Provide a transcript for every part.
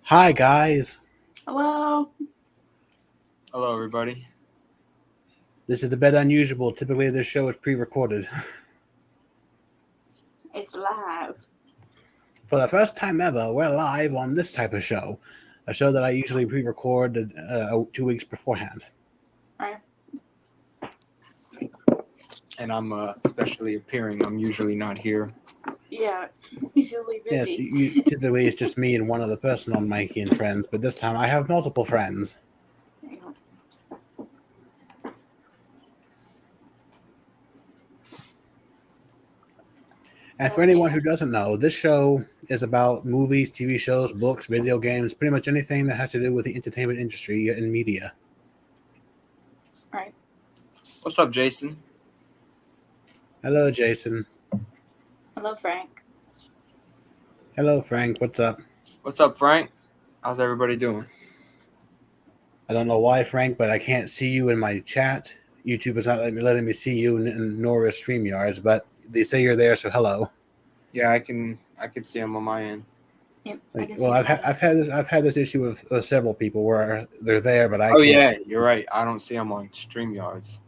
Hi, guys. Hello. Hello, everybody. This is a bit unusual. Typically, this show is pre-recorded. It's live. For the first time ever, we're live on this type of show, a show that I usually pre-record 2 weeks beforehand. Right. And I'm especially appearing. I'm usually not here. Yeah. He's really Yes, busy. typically it's just me and one other person on Mikey and Friends, but this time I have multiple friends. Yeah. And for anyone who doesn't know, this show is about movies, TV shows, books, video games, pretty much anything that has to do with the entertainment industry and media. Right. What's up, Jason? Hello, Jason. Hello, Frank. Hello, Frank. What's up? What's up, Frank? How's everybody doing? I don't know why, Frank, but I can't see you in my chat. YouTube is not letting me see you, nor is StreamYards, but they say you're there, so hello. Yeah, I can see them on my end. Yep. I've had this issue with several people where they're there, but I Oh can't. yeah, you're right. I don't see them on StreamYards.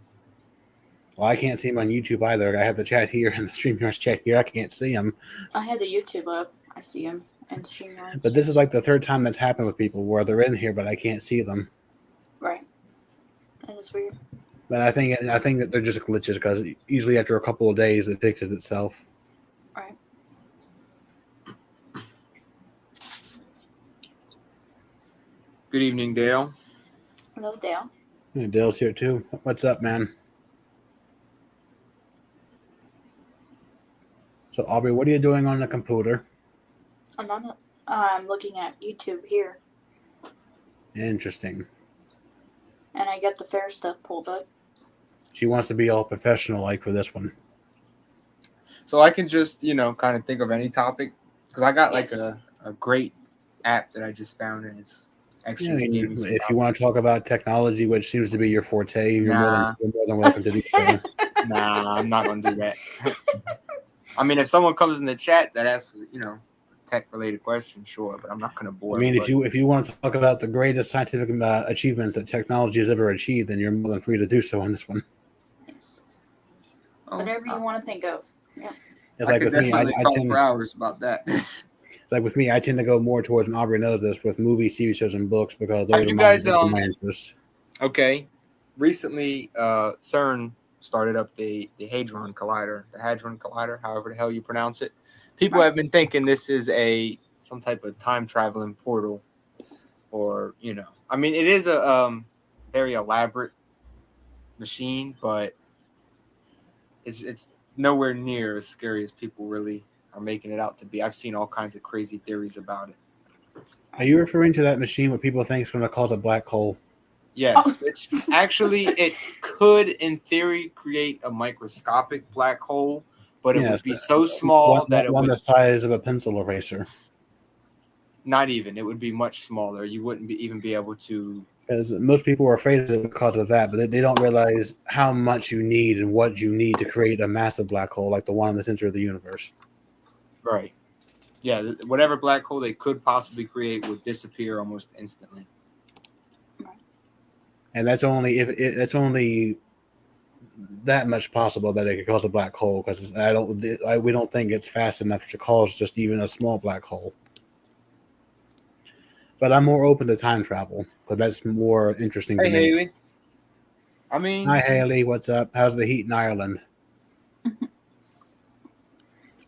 Well, I can't see them on YouTube either. I have the chat here and the StreamYards chat here. I can't see them. I had the YouTube up. I see him and the StreamYards. But this is like the third time that's happened with people where they're in here, but I can't see them. Right. That is weird. But I think that they're just glitches because usually after a couple of days it fixes itself. Right. Good evening, Dale. Hello, Dale. And Dale's here too. What's up, man? So, Aubrey, what are you doing on the computer? I'm looking at YouTube here, Interesting. and I got the fair stuff pulled up. She wants to be all professional like for this one. So I can just, kind of think of any topic because I got like Yes. a great app that I just found, and it's actually gave me some if you want to talk about technology, which seems to be your forte, you're more than welcome to do so. Nah, I'm not gonna do that. I mean, if someone comes in the chat that asks, tech-related question, sure, but I'm not gonna bore. I mean, if you want to talk about the greatest scientific achievements that technology has ever achieved, then you're more than free to do so on this one. Yes. Whatever you want to think of. Yeah. It's I like could with me, definitely talk for hours about that. It's like with me, I tend to go more towards, and Aubrey knows this, with movies, TV shows, and books because those Have are you guys my interests. Okay, recently CERN started up the Hadron Collider, however the hell you pronounce it. People have been thinking this is some type of time traveling portal, or I mean, it is a very elaborate machine, but it's nowhere near as scary as people really are making it out to be. I've seen all kinds of crazy theories about it. Are you referring to that machine what people think is going to cause a black hole? Yes, which actually it could, in theory, create a microscopic black hole, but it would be so small that it would the size of a pencil eraser. Not even. It would be much smaller. You wouldn't even be able to. Because most people are afraid of it because of that, but they don't realize how much you need and what you need to create a massive black hole like the one in the center of the universe. Right. Yeah, whatever black hole they could possibly create would disappear almost instantly. And that's only it's only that much possible that it could cause a black hole, because we don't think it's fast enough to cause just even a small black hole. But I'm more open to time travel because that's more interesting to me. Haley. Hi, Haley. What's up? How's the heat in Ireland?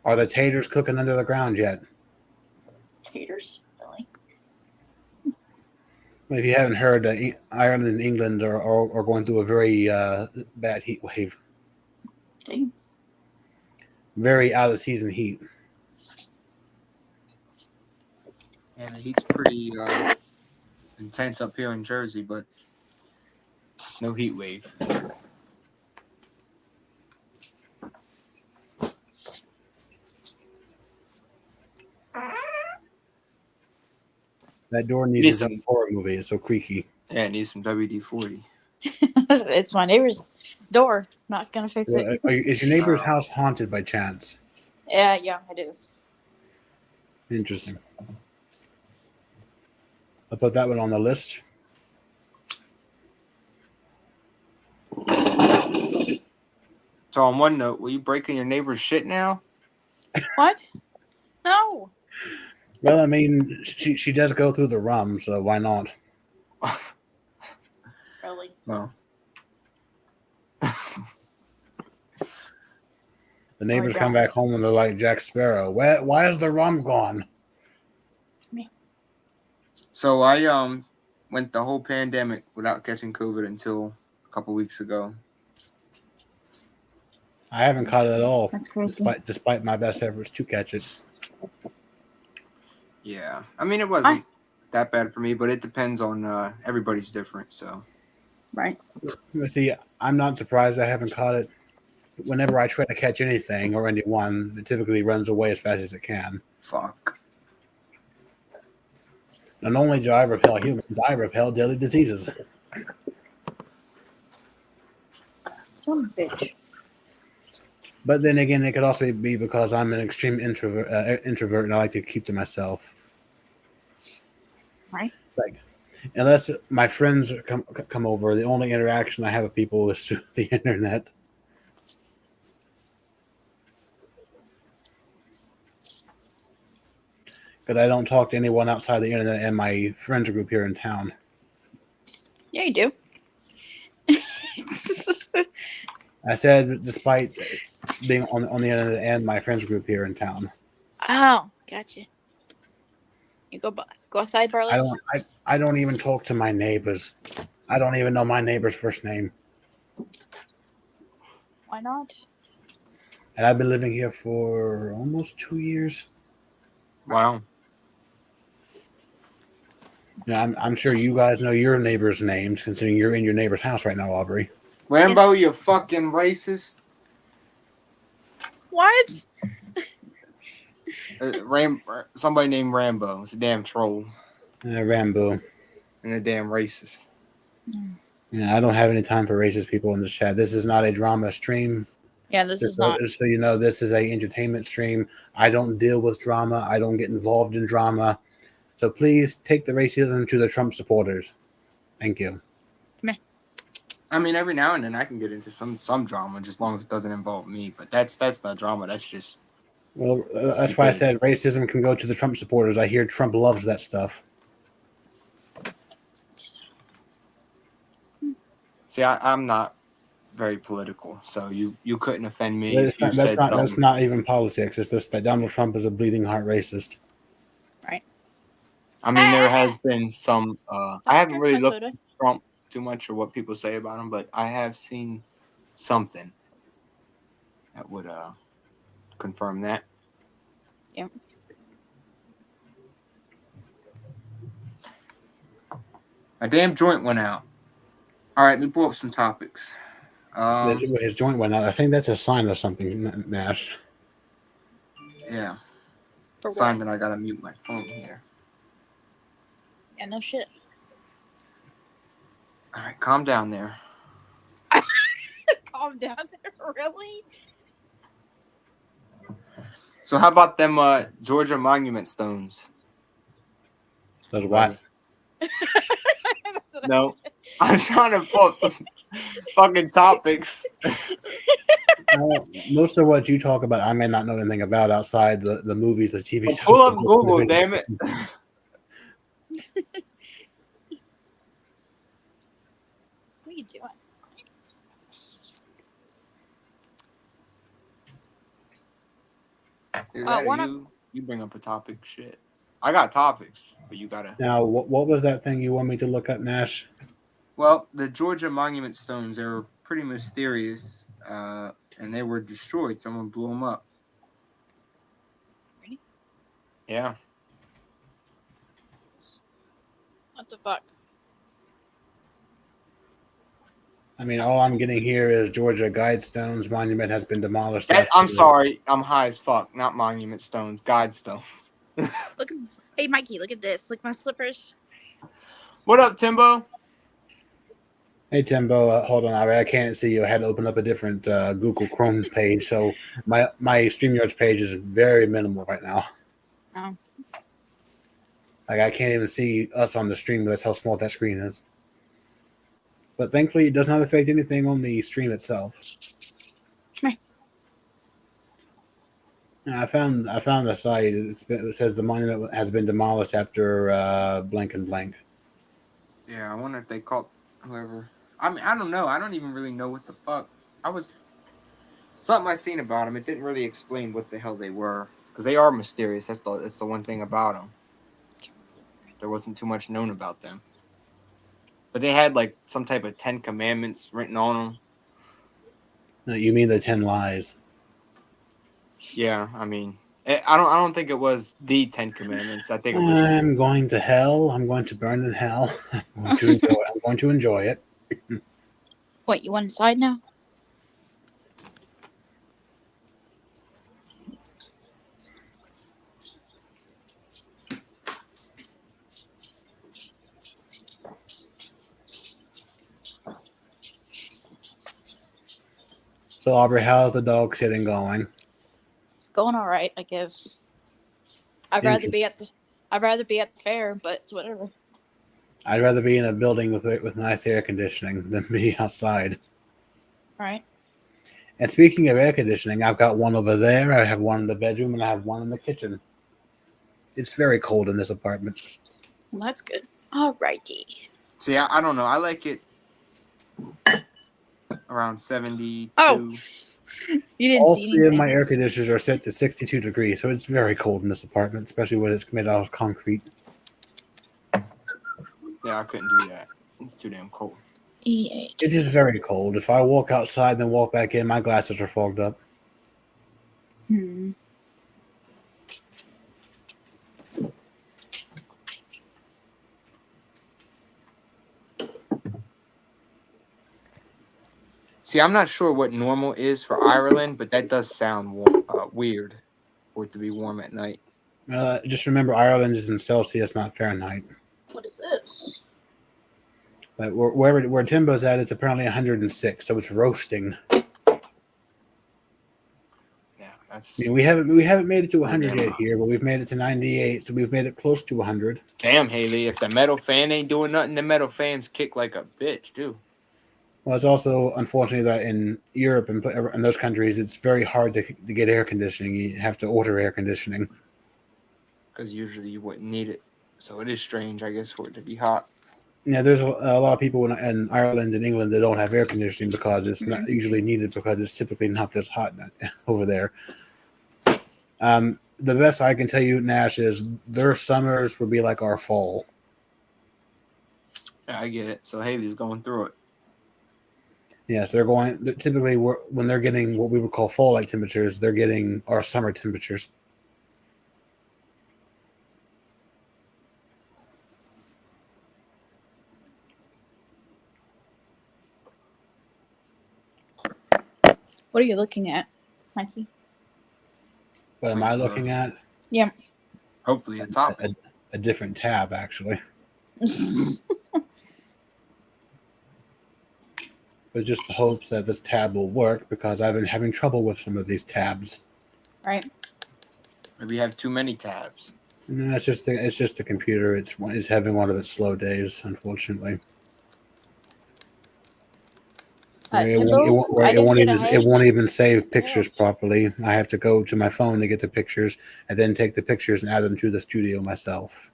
Are the taters cooking under the ground yet? Taters, really? If you haven't heard, Ireland and England are going through a very bad heat wave. Dang. Very out of season heat. And the heat's pretty intense up here in Jersey, but no heat wave. That door needs some horror movie. It's so creaky. Yeah, it needs some WD-40. It's my neighbor's door. Not gonna fix it. Is your neighbor's house haunted by chance? Yeah, it is. Interesting. I'll put that one on the list. So on one note, were you breaking your neighbor's shit now? What? No. Well, I mean, she does go through the rum, so why not? Really? No. The neighbors come don't. back home and they're like, Jack Sparrow, why is the rum gone? So I went the whole pandemic without catching COVID until a couple weeks ago. I haven't caught it at all. That's crazy. Despite my best efforts to catch it. Yeah, I mean it wasn't that bad for me, but it depends on everybody's different. So Right. See, I'm not surprised I haven't caught it. Whenever I try to catch anything or anyone, it typically runs away as fast as it can. fuck. Not only do I repel humans, I repel deadly diseases. Son of a bitch. But then again, it could also be because I'm an extreme introvert, and I like to keep to myself. Right. Like, unless my friends come over, the only interaction I have with people is through the internet. But I don't talk to anyone outside the internet and my friends group here in town. Yeah, you do. I said, despite being on the internet and my friends group here in town. Oh, gotcha. You go outside, Barley? I don't even talk to my neighbors. I don't even know my neighbor's first name. Why not? And I've been living here for almost 2 years. Wow. Yeah, I'm sure you guys know your neighbors' names, considering you're in your neighbor's house right now, Aubrey. Rambo, Yes. you fucking racist. What? Somebody named Rambo. It's a damn troll Rambo. and a damn racist. Yeah, I don't have any time for racist people in this chat. This is not a drama stream. Yeah, this is not. So you know, this is a entertainment stream. I don't deal with drama. I don't get involved in drama. So please take the racism to the Trump supporters. Thank you. I mean, every now and then I can get into some drama, just as long as it doesn't involve me. But that's not drama. That's just. Well, that's why I said racism can go to the Trump supporters. I hear Trump loves that stuff. See, I'm not very political, so you couldn't offend me. That's not even politics. It's just that Donald Trump is a bleeding heart racist. Right. I mean, there has been some. I haven't really looked at Trump too much or what people say about him, but I have seen something that would confirm that. Yeah. My damn joint went out. All right, let me pull up some topics. His joint went out. I think that's a sign of something, Nash. Yeah. For Sign what? that I gotta mute my phone here. Yeah, no shit. All right, calm down there. Calm down there, really? So how about them Georgia monument stones? Those what? No, I'm trying to pull up some fucking topics. Most of what you talk about, I may not know anything about outside the movies, the TV shows. Pull up Google, damn it. What are you doing? You bring up a topic, shit. I got topics, but you gotta. Now, what was that thing you want me to look up, Nash? Well, the Georgia monument stones, they were pretty mysterious, and they were destroyed. Someone blew them up. Really? Yeah. What the fuck? Oh, I mean, all I'm getting here is Georgia Guidestones monument has been demolished. I'm sorry, I'm high as fuck. Not monument stones, guidestones. Look, hey Mikey, look at this. Look my slippers. What up, Timbo? Hey Timbo, hold on, I can't see you. I had to open up a different Google Chrome page, so my StreamYards page is very minimal right now. Oh. Like I can't even see us on the stream. That's how small that screen is. But thankfully, it does not affect anything on the stream itself. I found the site. It says the monument has been demolished after blank and blank. Yeah, I wonder if they caught whoever. I mean, I don't know. I don't even really know what the fuck. Something I seen about them. It didn't really explain what the hell they were because they are mysterious. That's the one thing about them. There wasn't too much known about them, but they had like some type of 10 Commandments written on them. No, you mean the 10 lies? Yeah, I mean, I don't think it was the 10 Commandments. I think it was. I'm going to hell. I'm going to burn in hell. I'm going to enjoy it. What, you want inside now? So Aubrey, how's the dog sitting going? It's going all right, I guess. I'd rather be at the fair, but it's whatever. I'd rather be in a building with nice air conditioning than be outside. Right. And speaking of air conditioning, I've got one over there. I have one in the bedroom, and I have one in the kitchen. It's very cold in this apartment. Well, that's good. Alrighty. See, I don't know. I like it around 72. Oh, you didn't All see three of anything. my air conditioners are set to 62 degrees, so it's very cold in this apartment, especially when it's made out of concrete. Yeah, I couldn't do that. It's too damn cold. EA. It is very cold. If I walk outside and then walk back in, my glasses are fogged up. See, I'm not sure what normal is for Ireland, but that does sound weird for it to be warm at night. Just remember, Ireland is in Celsius, not Fahrenheit. What is this? But where Timbo's at, it's apparently 106, so it's roasting. Yeah, that's. I mean, we haven't made it to 100 yet here, but we've made it to 98, so we've made it close to 100. Damn, Haley, if the metal fan ain't doing nothing, the metal fans kick like a bitch, too. Well, it's also unfortunately that in Europe and in those countries, it's very hard to get air conditioning. You have to order air conditioning. Because usually you wouldn't need it. So it is strange, I guess, for it to be hot. Yeah, there's a lot of people in Ireland and England that don't have air conditioning because it's not usually needed because it's typically not this hot over there. The best I can tell you, Nash, is their summers would be like our fall. Yeah, I get it. So Haley's going through it. Yes, typically when they're getting what we would call fall-like temperatures, they're getting our summer temperatures. What are you looking at, Mikey? What am I looking at? Yeah. Hopefully a top. A different tab, actually. But just the hopes that this tab will work because I've been having trouble with some of these tabs. Right. Maybe you have too many tabs. No, it's just the computer. It's having one of its slow days, unfortunately. It won't even save pictures properly. I have to go to my phone to get the pictures and then take the pictures and add them to the studio myself.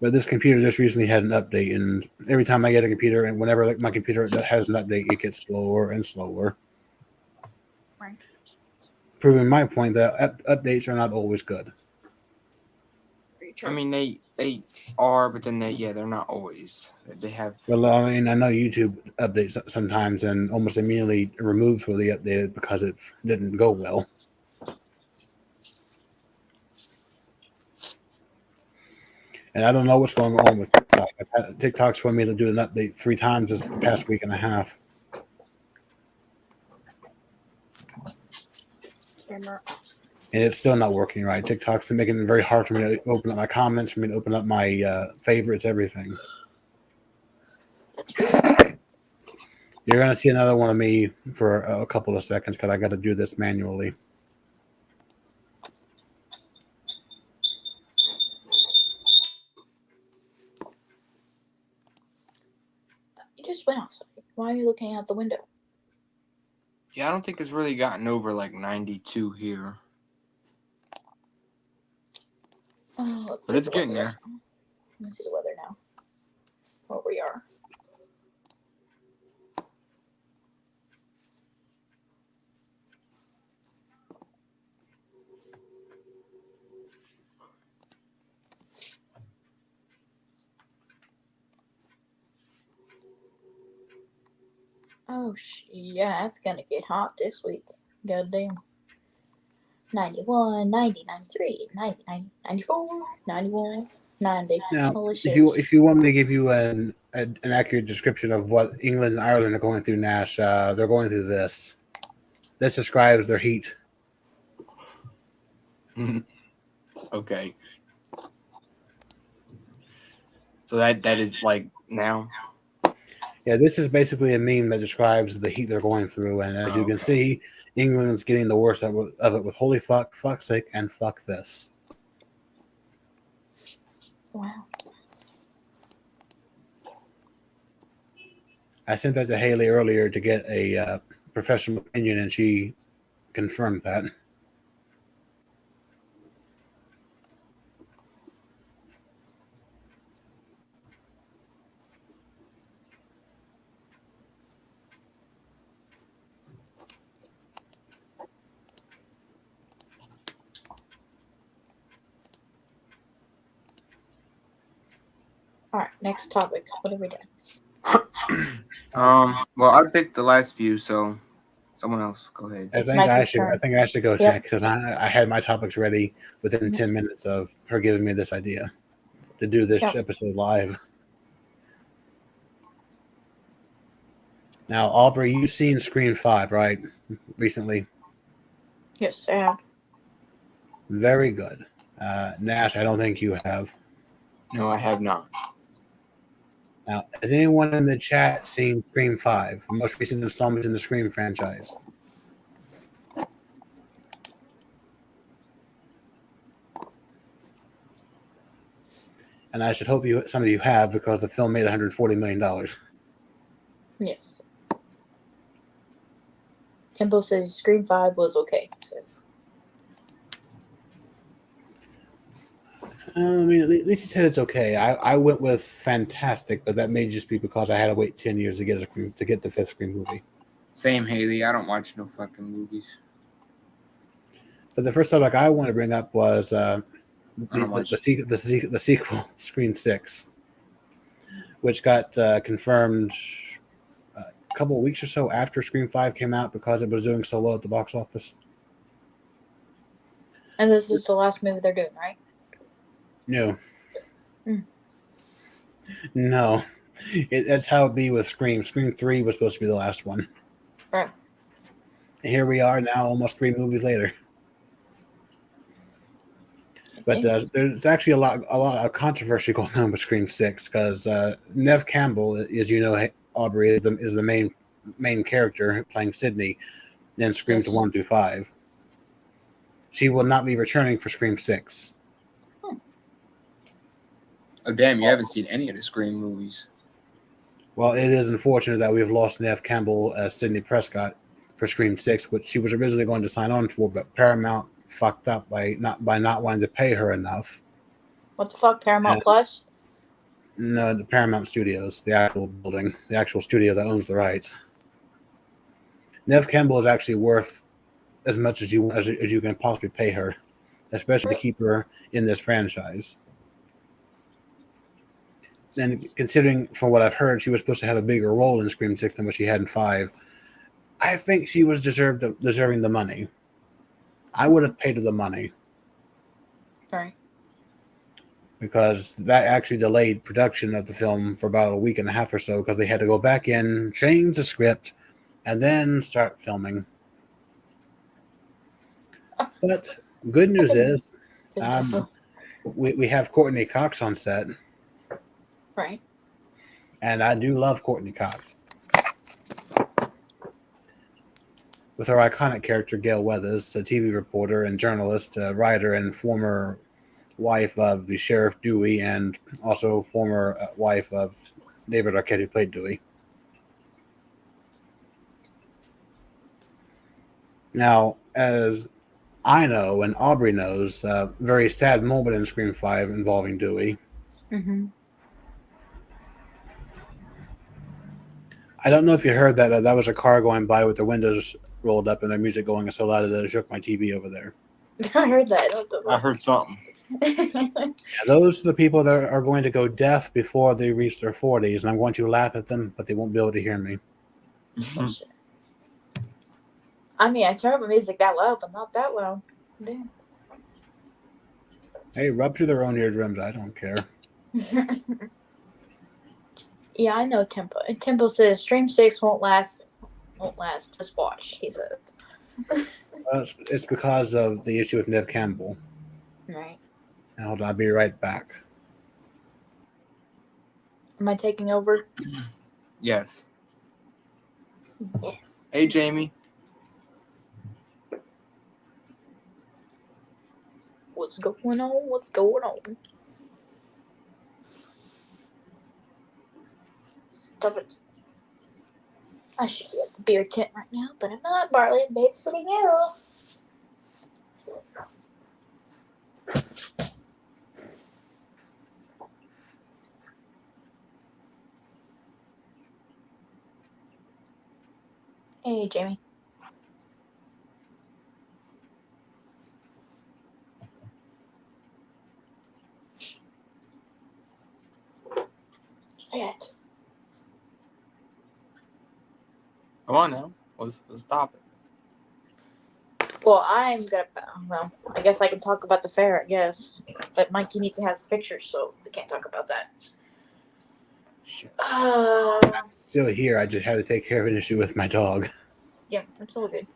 But this computer just recently had an update, and every time I get a computer, and whenever my computer that has an update, it gets slower and slower. Right. Proving my point that updates are not always good. I mean, they are, but then they're not always. They have. Well, I mean, I know YouTube updates sometimes and almost immediately removes what they updated because it didn't go well. And I don't know what's going on with TikTok. TikTok's wanted me to do an update 3 times this past week and a half. Camera off. And it's still not working right. TikTok's making it very hard for me to open up my comments, for me to open up my favorites, everything. You're going to see another one of me for a couple of seconds because I got to do this manually. You just went outside. Why are you looking out the window? Yeah, I don't think it's really gotten over like 92 here. Oh, let's But see it's the getting weather. there. Let me see the weather now. Where we are. Oh, yeah, it's gonna get hot this week. Goddamn. 91, 90, 93, 90, 90, 94, 91, 90. Now, Holy shit. if you want me to give you an accurate description of what England and Ireland are going through, Nash, they're going through this. This describes their heat. Okay. So that is like now. Yeah, this is basically a meme that describes the heat they're going through, and as you can see, England's getting the worst of it with holy fuck, fuck's sake, and fuck this. Wow. I sent that to Haley earlier to get a professional opinion, and she confirmed that. Alright, next topic. What are we doing? Well, I picked the last few, so someone else go ahead. I It's think I Mikey's should. turn. I think I should go Yep. next because I had my topics ready within 10 minutes of her giving me this idea to do this Yep. episode live. Now, Aubrey, you've seen Scream 5, right? Recently. Yes, I have. Very good. Nash, I don't think you have. No, I have not. Now, has anyone in the chat seen Scream 5, the most recent installment in the Scream franchise? And I should hope some of you have, because the film made $140 million. Yes. Kimball says Scream 5 was okay. Says. I mean, at least he said it's okay. I went with fantastic, but that may just be because I had to wait 10 years to get the fifth Scream movie. Same, Haley. I don't watch no fucking movies. But the first topic I want to bring up was the sequel, Scream 6, which got confirmed a couple of weeks or so after Scream 5 came out because it was doing so well at the box office. And this is the last movie they're doing, right? No. Mm. No. That's how it be with Scream. Scream 3 was supposed to be the last one. Right. And here we are now, almost 3 movies later. But there's actually a lot of controversy going on with Scream 6 because Neve Campbell, as you know, Aubrey, is the main character playing Sydney in Screams 1 through 5. She will not be returning for Scream 6. Oh, damn, you haven't seen any of the Scream movies. Well, it is unfortunate that we've lost Neve Campbell as Sidney Prescott for Scream 6, which she was originally going to sign on for, but Paramount fucked up by not wanting to pay her enough. What the fuck, Paramount Plus? No, the Paramount Studios, the actual building, the actual studio that owns the rights. Neve Campbell is actually worth as much as you can possibly pay her, especially to keep her in this franchise. And considering, from what I've heard, she was supposed to have a bigger role in Scream 6 than what she had in 5, I think she was deserving the money. I would have paid her the money. Right. Because that actually delayed production of the film for about a week and a half or so because they had to go back in, change the script, and then start filming. But good news is we have Courtney Cox on set. Right. And I do love Courtney Cox. with our iconic character Gail Weathers, a TV reporter and journalist, writer, and former wife of the Sheriff Dewey, and also former wife of David Arquette, who played Dewey. Now, as I know and Aubrey knows, a very sad moment in Scream 5 involving Dewey. Mm-hmm. I don't know if you heard that, but that was a car going by with the windows rolled up and the music going so loud that it shook my TV over there. I heard that. I heard something. Yeah, those are the people that are going to go deaf before they reach their 40s, and I'm going to laugh at them, but they won't be able to hear me. I mean, I turn up the music that loud, but not that loud. Damn. Hey, rupture their own eardrums. I don't care. Yeah, I know Tempo. And Tempo says Stream 6 won't last. Won't last. Just watch, he said. It's because of the issue with Nev Campbell. Right. I'll be right back. Am I taking over? Yes. Yes. Hey, Jamie. What's going on? What's going on? Stop it. I should be at the beer tent right now, but I'm not. Barley, I'm babysitting you. Hey, Jamie. Shit. Come on now. Let's stop it. Well, I'm gonna. Well, I guess I can talk about the fair. I guess, but Mikey needs to have some pictures, so we can't talk about that. Shit. Still here. I just had to take care of an issue with my dog. Yeah, it's all good.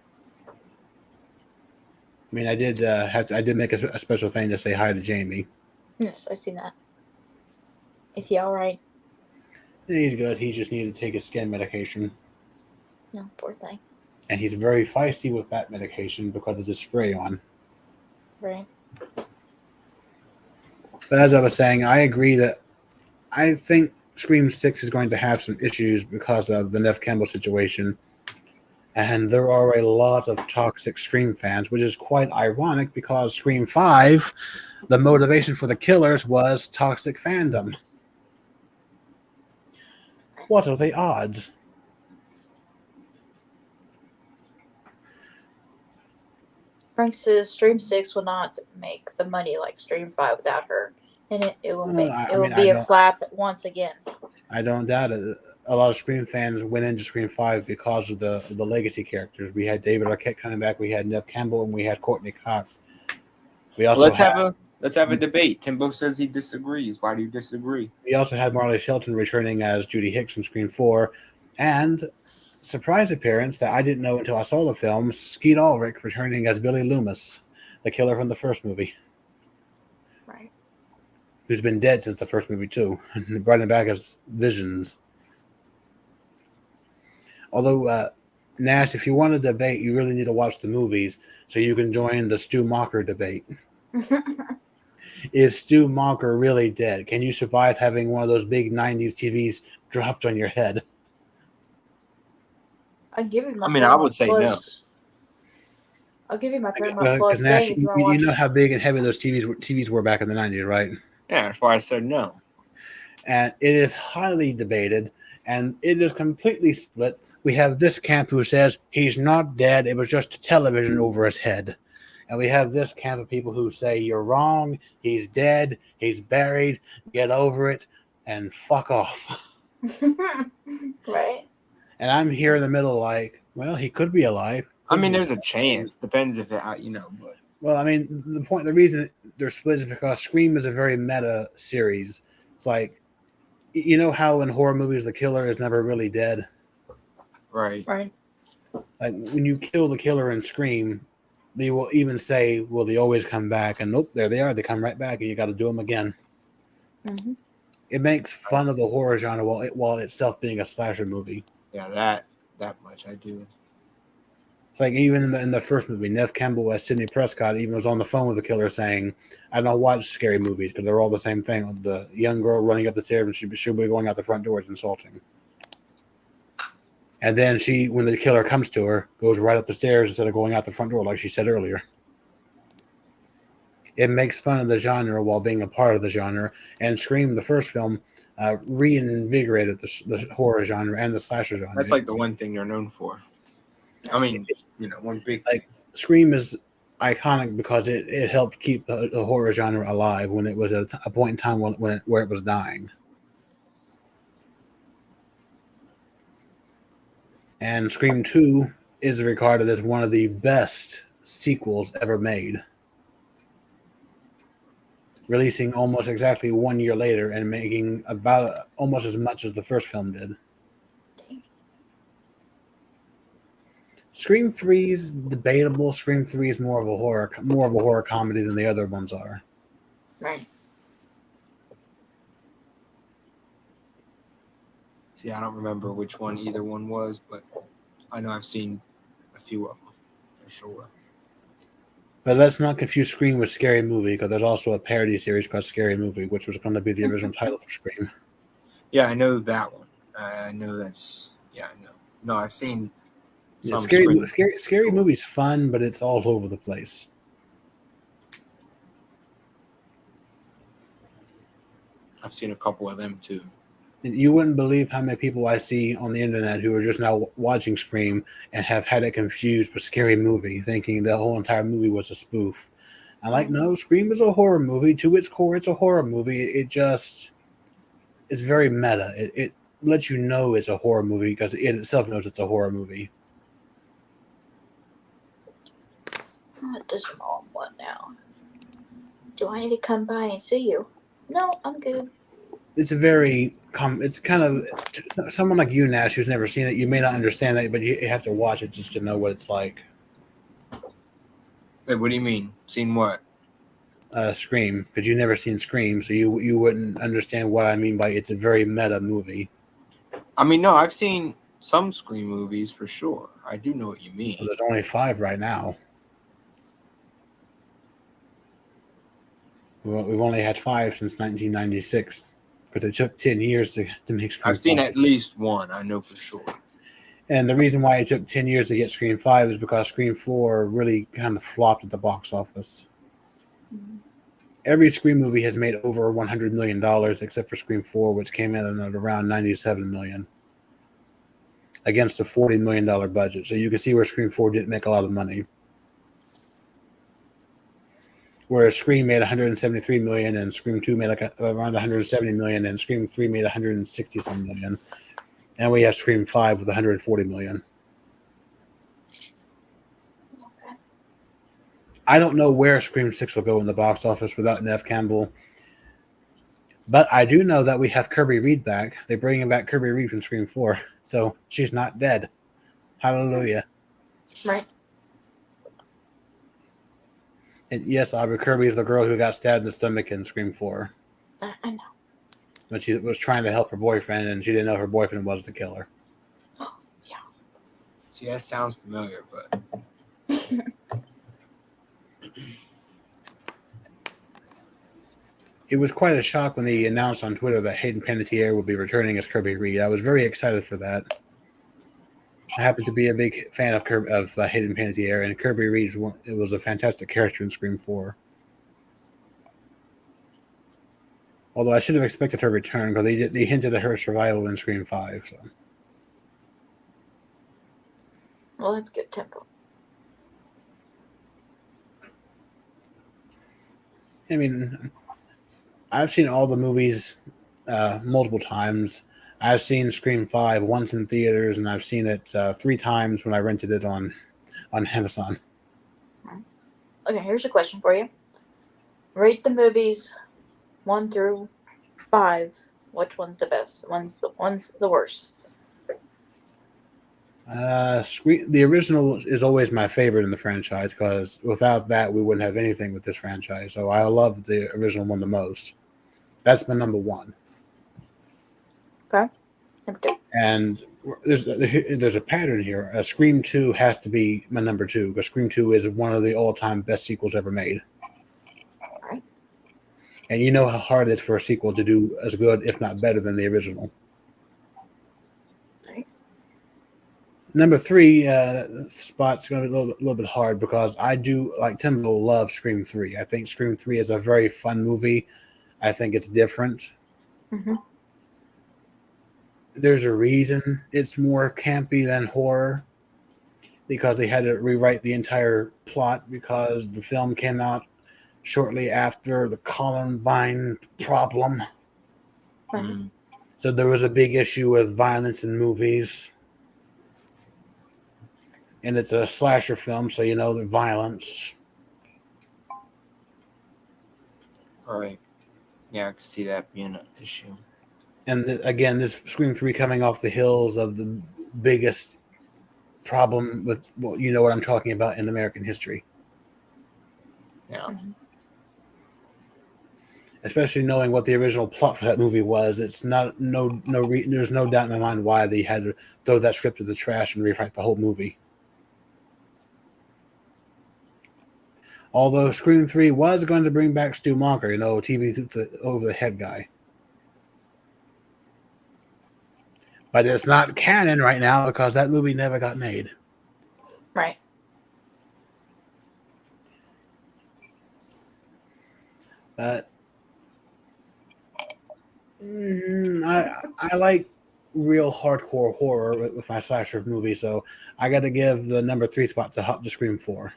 I mean, I did I did make a special thing to say hi to Jamie. Yes, I seen that. Is he all right? He's good. He just needed to take his skin medication. No, poor thing. And he's very feisty with that medication because of the spray on. Right. But as I was saying, I agree that I think Scream 6 is going to have some issues because of the Nev Campbell situation. And there are a lot of toxic Scream fans, which is quite ironic because Scream 5, the motivation for the killers was toxic fandom. What are the odds? Frank says Stream 6 will not make the money like Stream 5 without her, and it will make it will be a flap once again. I don't doubt it. A lot of Scream fans went into Scream 5 because of the legacy characters. We had David Arquette coming back, we had Nev Campbell, and we had Courtney Cox. We also let's have a debate. Timbo says he disagrees. Why do you disagree? We also had Marley Shelton returning as Judy Hicks from Scream 4, and surprise appearance that I didn't know until I saw the film, Skeet Ulrich returning as Billy Loomis, the killer from the first movie. Right. Who's been dead since the first movie too, and brought him back as Visions. Although, Nash, if you want to debate, you really need to watch the movies so you can join the Stu Macher debate. Is Stu Macher really dead? Can you survive having one of those big 90s TVs dropped on your head? I'll give you my. I mean, I would say no. I'll give you my Paramount Plus Nash, thing if you know how big and heavy those TVs were back in the 90s, right? Yeah, that's why I said no. And it is highly debated, and it is completely split. We have this camp who says he's not dead, it was just a television over his head. And we have this camp of people who say you're wrong, he's dead, he's buried, get over it, and fuck off. Right. And I'm here in the middle like, well, he could be alive. I mean, there's a chance. Depends if it, but. Well, I mean, the reason they're split is because Scream is a very meta series. It's like, you know how in horror movies the killer is never really dead? Right. Right. Like when you kill the killer in Scream, they will even say, "Will they always come back?" And nope, there they are. They come right back, and you got to do them again. Mm-hmm. It makes fun of the horror genre while itself being a slasher movie. Yeah, that. That much I do. It's like even in the first movie, Nev Campbell as Sidney Prescott even was on the phone with the killer saying, "I don't watch scary movies because they're all the same thing." The young girl running up the stairs and she'll be going out the front door is insulting. And then when the killer comes to her, goes right up the stairs instead of going out the front door, like she said earlier. It makes fun of the genre while being a part of the genre. And Scream, the first film, reinvigorated the horror genre and the slasher genre. That's like the one thing you're known for. I mean, one big thing. Scream is iconic because it helped keep the horror genre alive when it was at a point in time where it was dying. And Scream 2 is regarded as one of the best sequels ever made, releasing almost exactly 1 year later and making about almost as much as the first film did. Scream 3 is debatable. Scream 3 is more of a horror comedy than the other ones are. Right. See, I don't remember which one either one was, but I know I've seen a few of them for sure. But let's not confuse Scream with Scary Movie, because there's also a parody series called Scary Movie, which was going to be the original title for Scream. Yeah, I know that one. I know that's... Yeah, I know. No, I've seen... Yeah, Scary Movie's fun, but it's all over the place. I've seen a couple of them too. You wouldn't believe how many people I see on the internet who are just now watching Scream and have had it confused with Scary Movie, thinking the whole entire movie was a spoof. I'm like, no, Scream is a horror movie. To its core, it's a horror movie. It just is very meta. It lets you know it's a horror movie because it itself knows it's a horror movie. What does Mom want now? Do I need to come by and see you? No, I'm good. It's it's kind of someone like you, Nash, who's never seen it. You may not understand that, but you have to watch it just to know what it's like. Wait, what do you mean? Seen what? Scream, because you've never seen Scream, so you wouldn't understand what I mean by it's a very meta movie. I mean, no, I've seen some Scream movies for sure. I do know what you mean. Well, there's only 5 right now. We've only had 5 since 1996, because it took 10 years to make Scream. I've seen at least one, I know for sure. And the reason why it took 10 years to get Scream 5 is because Scream 4 really kind of flopped at the box office. Mm-hmm. Every Scream movie has made over $100 million, except for Scream 4, which came in at around $97 million, against a $40 million budget. So you can see where Scream 4 didn't make a lot of money. Whereas Scream made $173 million, and Scream 2 made around $170 million, and Scream 3 made $160 million. And we have Scream 5 with $140 million. Okay. I don't know where Scream 6 will go in the box office without Nev Campbell. But I do know that we have Kirby Reed back. They're bringing back Kirby Reed from Scream 4. So she's not dead. Hallelujah. Right. And yes, Aubrey Kirby is the girl who got stabbed in the stomach in Scream 4. I know. But she was trying to help her boyfriend, and she didn't know her boyfriend was the killer. Oh, yeah. See, that sounds familiar, but... It was quite a shock when they announced on Twitter that Hayden Panettiere would be returning as Kirby Reed. I was very excited for that. I happen to be a big fan of Hayden Panettiere, and Kirby Reed was a fantastic character in Scream 4. Although I should have expected her return, because they hinted at her survival in Scream 5. So. Well, that's good tempo. I mean, I've seen all the movies multiple times. I've seen Scream 5 once in theaters, and I've seen it 3 times when I rented it on Amazon. Okay, here's a question for you. Rate the movies 1 through 5. Which one's the best? One's the worst? The original is always my favorite in the franchise, because without that, we wouldn't have anything with this franchise. So I love the original one the most. That's my number 1. Okay. Number 2. And there's a pattern here. Scream 2 has to be my number 2 because Scream 2 is one of the all-time best sequels ever made. Right. And you know how hard it is for a sequel to do as good, if not better, than the original. Right. Number 3 spot's going to be a little bit hard because I do, like Timbo, love Scream 3. I think Scream 3 is a very fun movie. I think it's different. Mm-hmm. There's a reason it's more campy than horror because they had to rewrite the entire plot because the film came out shortly after the Columbine problem. Mm. So there was a big issue with violence in movies. And it's a slasher film, so you know the violence. All right. Yeah, I can see that being an issue. And again, this Scream 3 coming off the heels of the biggest problem with, well, you know what I'm talking about in American history. Yeah. Mm-hmm. Especially knowing what the original plot for that movie was, it's not there's no doubt in my mind why they had to throw that script in the trash and rewrite the whole movie. Although Scream 3 was going to bring back Stu Macher, you know, TV over the head guy. But it's not canon right now because that movie never got made. Right. But I like real hardcore horror with my slasher movie, so I got to give the number 3 spot to Scream 4.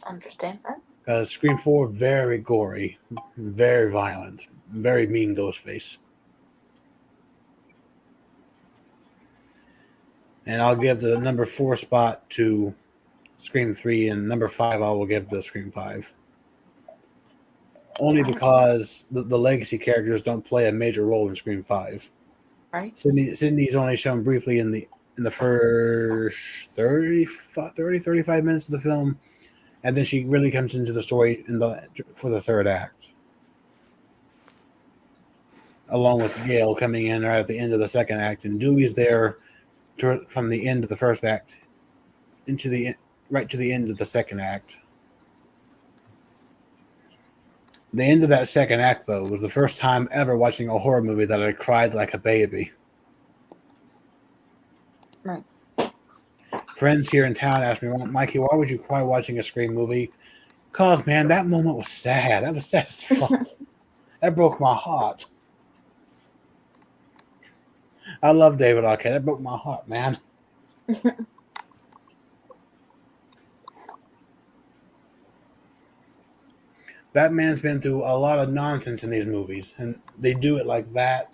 Understand that. Because Scream 4, very gory, very violent, very mean ghost face. And I'll give the number 4 spot to Scream 3, and number 5 I will give to Scream 5. Only because the legacy characters don't play a major role in Scream 5. Right. Sydney's only shown briefly in the first 35 minutes of the film, and then she really comes into the story for the third act. Along with Gail coming in right at the end of the second act, and Dewey's there from the end of the first act right to the end of the second act. The end of that second act, though, was the first time ever watching a horror movie that I cried like a baby. Right. Friends here in town asked me, Mikey, why would you cry watching a Scream movie? Because, man, that moment was sad. That was sad as fuck. That broke my heart. I love David Arquette. That broke my heart, man. That man's been through a lot of nonsense in these movies, and they do it like that.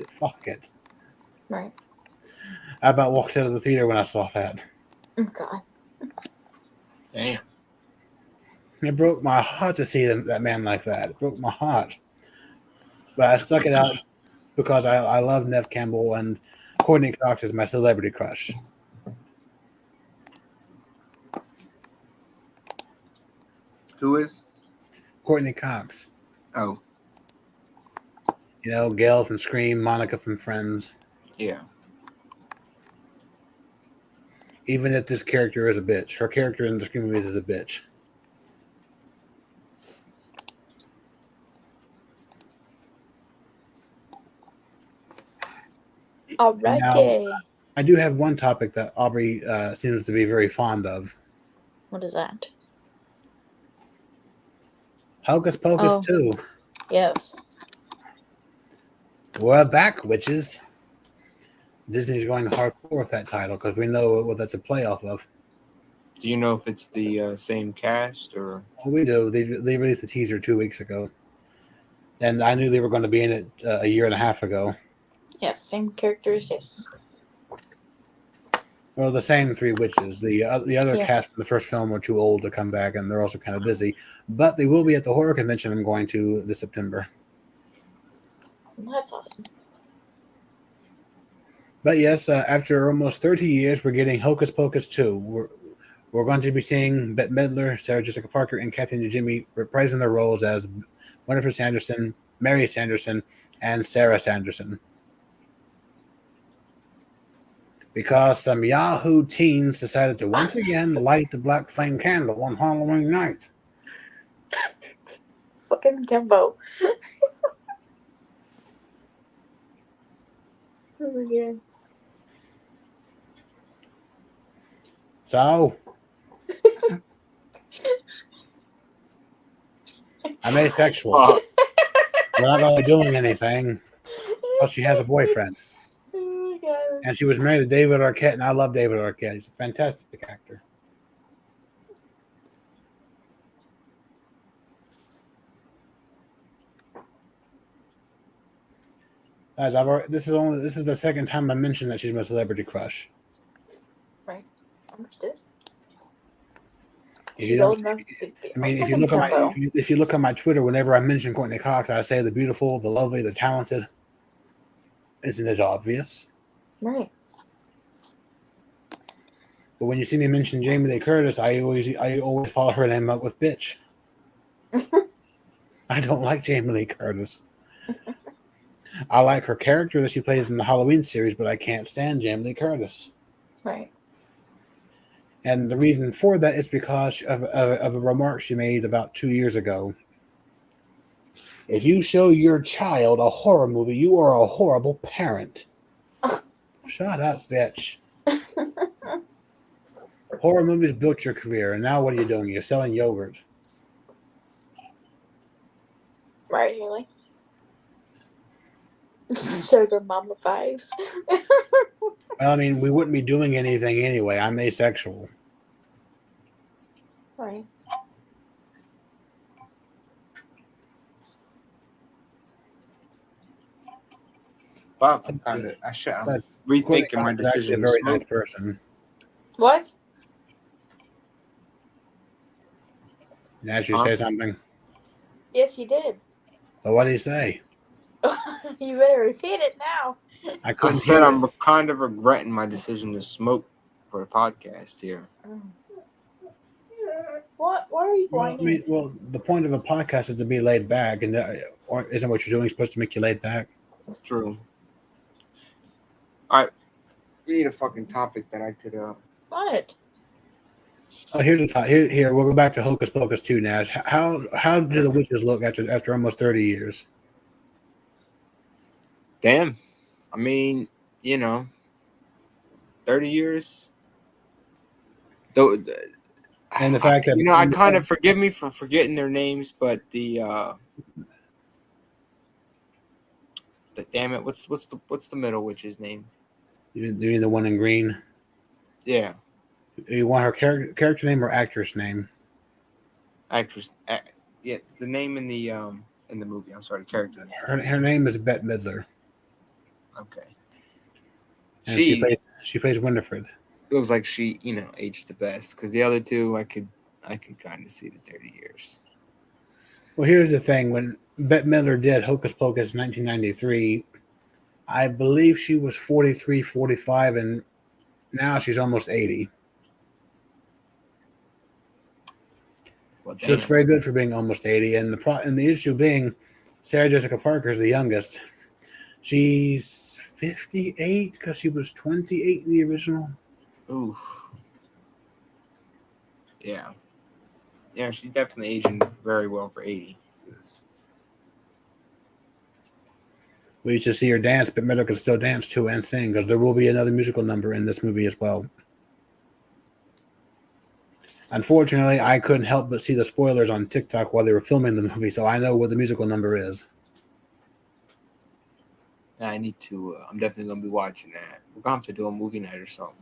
Fuck it. Right. I about walked out of the theater when I saw that. Oh, God. Damn. It broke my heart to see that man like that. It broke my heart. But I stuck it out because I love Neve Campbell, and Courtney Cox is my celebrity crush. Who is? Courtney Cox. Oh. You know, Gail from Scream, Monica from Friends. Yeah. Even if this character is a bitch. Her character in the Scream movies is a bitch. Alrighty. Now, I do have one topic that Aubrey seems to be very fond of. What is that? Hocus Pocus 2. Yes. We're back, witches. Disney's going hardcore with that title because we know what that's a play off of. Do you know if it's the same cast or? Well, we do. They released the teaser 2 weeks ago. And I knew they were going to be in it a year and a half ago. Yes, same characters, yes. Well, the same 3 witches. The other cast from the first film were too old to come back, and they're also kind of busy. But they will be at the horror convention I'm going to this September. That's awesome. But yes, after almost 30 years, we're getting Hocus Pocus 2. We're going to be seeing Bette Midler, Sarah Jessica Parker, and Kathy Najimy reprising their roles as Winifred Sanderson, Mary Sanderson, and Sarah Sanderson. Because some Yahoo teens decided to once again light the black flame candle on Halloween night. Fucking Kimbo. Oh my god. So, I'm asexual. Fuck. We're not really doing anything. Plus, she has a boyfriend. Oh my god. And she was married to David Arquette, and I love David Arquette. He's a fantastic actor. Guys, this is the second time I mentioned that she's my celebrity crush. Right. Understood. If She's you don't, old enough to be. I mean, Kimbo. if you look at my Twitter, whenever I mention Courtney Cox, I say the beautiful, the lovely, the talented. Isn't it obvious? Right. But when you see me mention Jamie Lee Curtis, I always follow her name up with bitch. I don't like Jamie Lee Curtis. I like her character that she plays in the Halloween series, but I can't stand Jamie Lee Curtis. Right. And the reason for that is because of a remark she made about 2 years ago. If you show your child a horror movie, you are a horrible parent. Shut up, bitch. Horror movies built your career, and now what are you doing? You're selling yogurt. Right, Haley. Sugar mama vibes. Well, I mean, we wouldn't be doing anything anyway. I'm asexual. Right. But I'm rethinking my Courtney Cox is actually decision. a very nice person. What? Now, you say something? Yes, you did. Well, what did he say? You better repeat it now. I said I'm kind of regretting my decision to smoke for the podcast here. What? Why are you whining? Well, the point of a podcast is to be laid back, and or isn't what you're doing supposed to make you laid back? True. All right, we need a fucking topic that I could. What? Oh, here's a thought. Here, we'll go back to Hocus Pocus 2 now. How do the witches look after almost 30 years? Damn. I mean, 30 years. Though, And the fact that I kind of forgive me for forgetting their names, but the damn it, what's the middle witch's name? You mean the one in green? Yeah, You want her character name or actress name? actress. Yeah, the name in the movie. I'm sorry, the character name. Her name is Bette Midler. Okay. And she plays Winifred. It was like she, aged the best, because the other two I could kind of see the 30 years. Well, here's the thing. When Bette Midler did Hocus Pocus in 1993, I believe she was 43, 45, and now she's almost 80. Well, She looks very good for being almost 80, and the issue being Sarah Jessica Parker is the youngest. She's 58 because she was 28 in the original. Oof. Yeah. Yeah, she's definitely aging very well for 80. We used to see her dance, but Midler can still dance too and sing because there will be another musical number in this movie as well. Unfortunately, I couldn't help but see the spoilers on TikTok while they were filming the movie, so I know what the musical number is. And I need to. I'm definitely gonna be watching that. We're gonna have to do a movie night or something.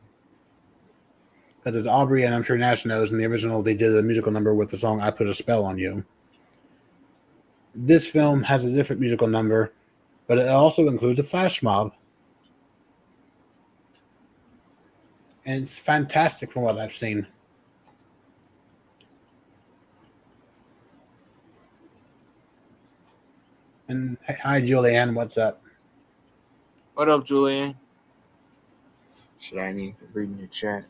Because it's Aubrey, and I'm sure Nash knows, in the original, they did a musical number with the song I Put a Spell on You. This film has a different musical number, but it also includes a flash mob. And it's fantastic from what I've seen. And hi, Julianne, what's up? What up, Julian? Should I need to read in your chat?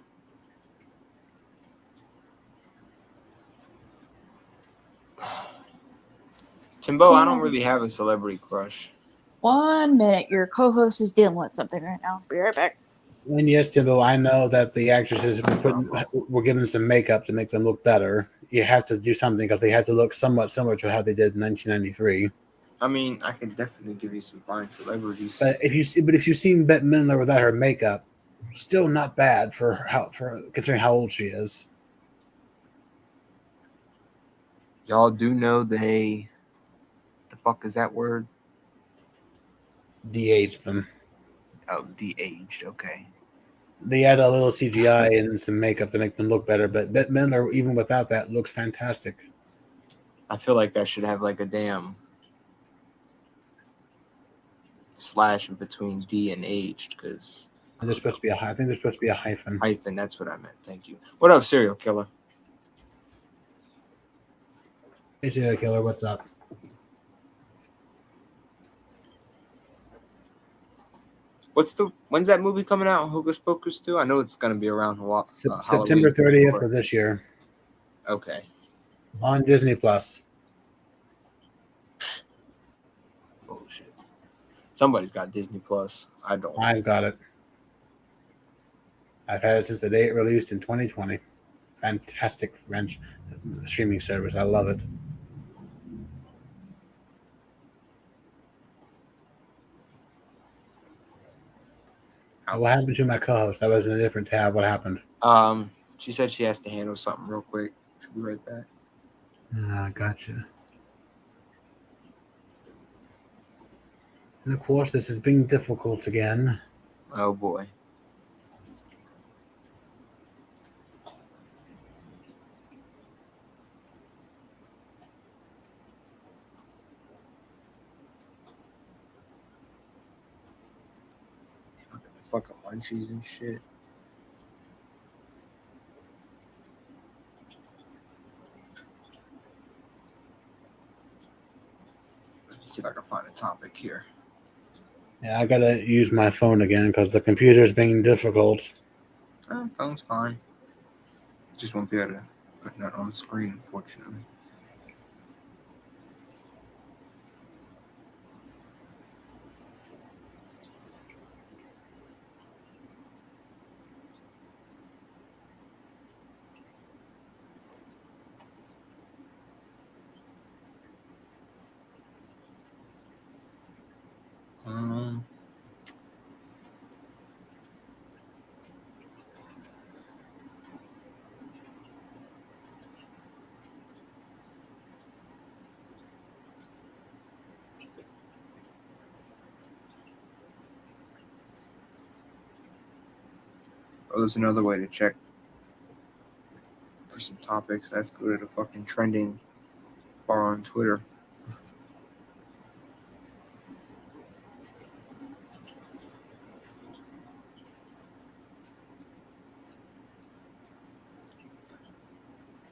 Timbo, I don't really have a celebrity crush. 1 minute. Your co-host is dealing with something right now. Be right back. And yes, Timbo, I know that the actresses were given some makeup to make them look better. You have to do something because they have to look somewhat similar to how they did in 1993. I mean, I can definitely give you some fine celebrities. But if you've seen Bette Midler without her makeup, still not bad for considering how old she is. Y'all do know they. The fuck is that word? De-aged them. Oh, de-aged. Okay. They add a little CGI and some makeup to make them look better, but Bette Midler, even without that, looks fantastic. I feel like that should have like a damn slash in between D and aged because There's supposed to be I think there's supposed to be a hyphen. hyphen. That's what I meant. Thank you. What up, serial killer? Hey, serial killer, what's up? When's that movie coming out? Hocus Pocus 2? I know it's gonna be around September 30th of this year. Okay. On Disney Plus. Bullshit. Somebody's got Disney Plus. I don't. I've got it. I've had it since the day it released in 2020. Fantastic French streaming service. I love it. What happened to my co-host? I was in a different tab. What happened? She said she has to handle something real quick. She'll be right back. Gotcha. And of course, this is being difficult again. Oh boy. Fucking munchies and shit. Let me see if I can find a topic here. Yeah, I gotta use my phone again because the computer's being difficult. Phone's fine. Just won't be able to put that on the screen, unfortunately. Oh, there's another way to check for some topics. Let's go to the fucking trending bar on Twitter.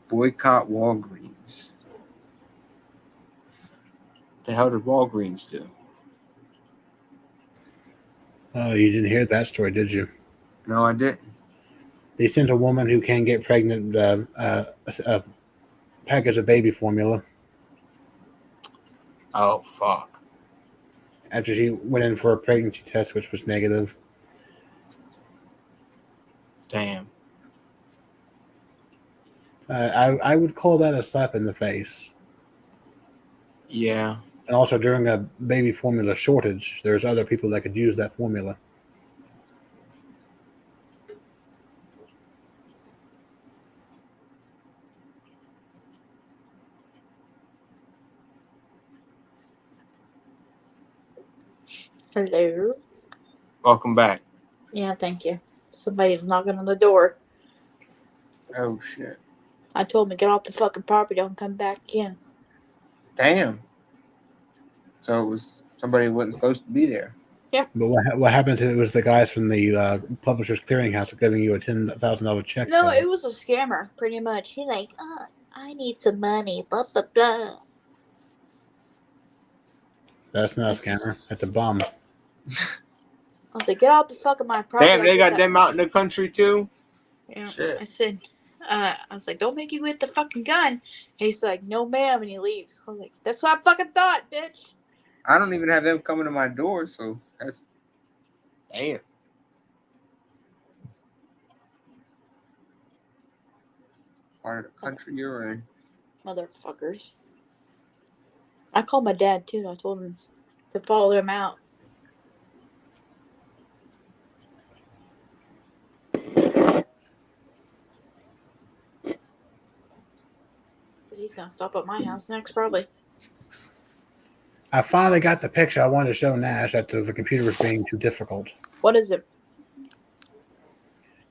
Boycott Walgreens. The hell did Walgreens do? Oh, you didn't hear that story, did you? No, I didn't. They sent a woman who can't get pregnant a package of baby formula. Oh, fuck. After she went in for a pregnancy test, which was negative. Damn. I would call that a slap in the face. Yeah. And also during a baby formula shortage, there's other people that could use that formula. Hello. Welcome back. Yeah, thank you. Somebody was knocking on the door. Oh, shit. I told him to get off the fucking property. Don't come back again. Damn. So it was somebody who wasn't supposed to be there. Yeah. But what happened to it was the guys from the Publishers Clearinghouse giving you a $10,000 check. No, it was a scammer, pretty much. He's like, I need some money, blah, blah, blah. That's not a scammer. That's a bum. I was like, get out the fuck of my property. Damn, they got them out in the country too? Yeah. Shit. I said, I was like, don't make you with the fucking gun. He's like, no, ma'am, and he leaves. I was like, that's what I fucking thought, bitch. I don't even have them coming to my door, so that's damn. part of the country you're in. Motherfuckers. I called my dad too. I told him to follow him out. Because he's going to stop at my house next, probably. I finally got the picture I wanted to show Nash after the computer was being too difficult. What is it?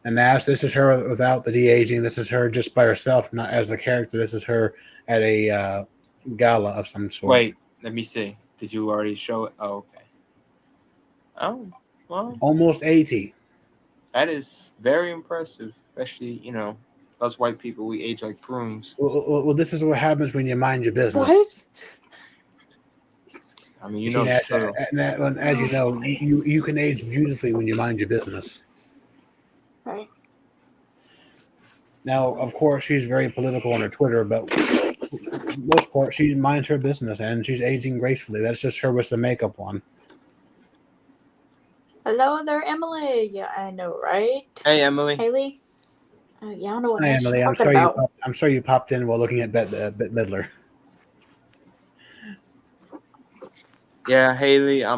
And Nash, this is her without the de-aging. This is her just by herself, not as a character. This is her at a gala of some sort. Wait, let me see. Did you already show it? Oh, okay. Oh, well. Almost 80. That is very impressive, especially, us white people, we age like prunes. Well, this is what happens when you mind your business. What? I mean, See, Nash, as you know, you can age beautifully when you mind your business. Right. Now, of course, she's very political on her Twitter, but for the most part, she minds her business, and she's aging gracefully. That's just her with the makeup on. Hello there, Emily. Yeah, I know, right? Hey, Emily. Haley? Yeah, I don't know what Hi, she's Emily. talking about. I'm sorry you popped in while looking at Bette Midler. Yeah, Haley, I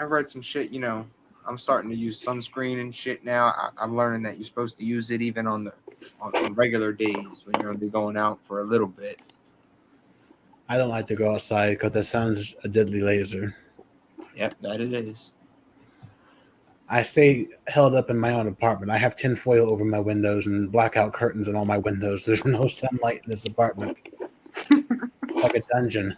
read some shit, I'm starting to use sunscreen and shit now. I'm learning that you're supposed to use it even on regular days when you're only going out for a little bit. I don't like to go outside because the sun's a deadly laser. Yep, that it is. I stay held up in my own apartment. I have tinfoil over my windows and blackout curtains in all my windows. There's no sunlight in this apartment. It's like a dungeon.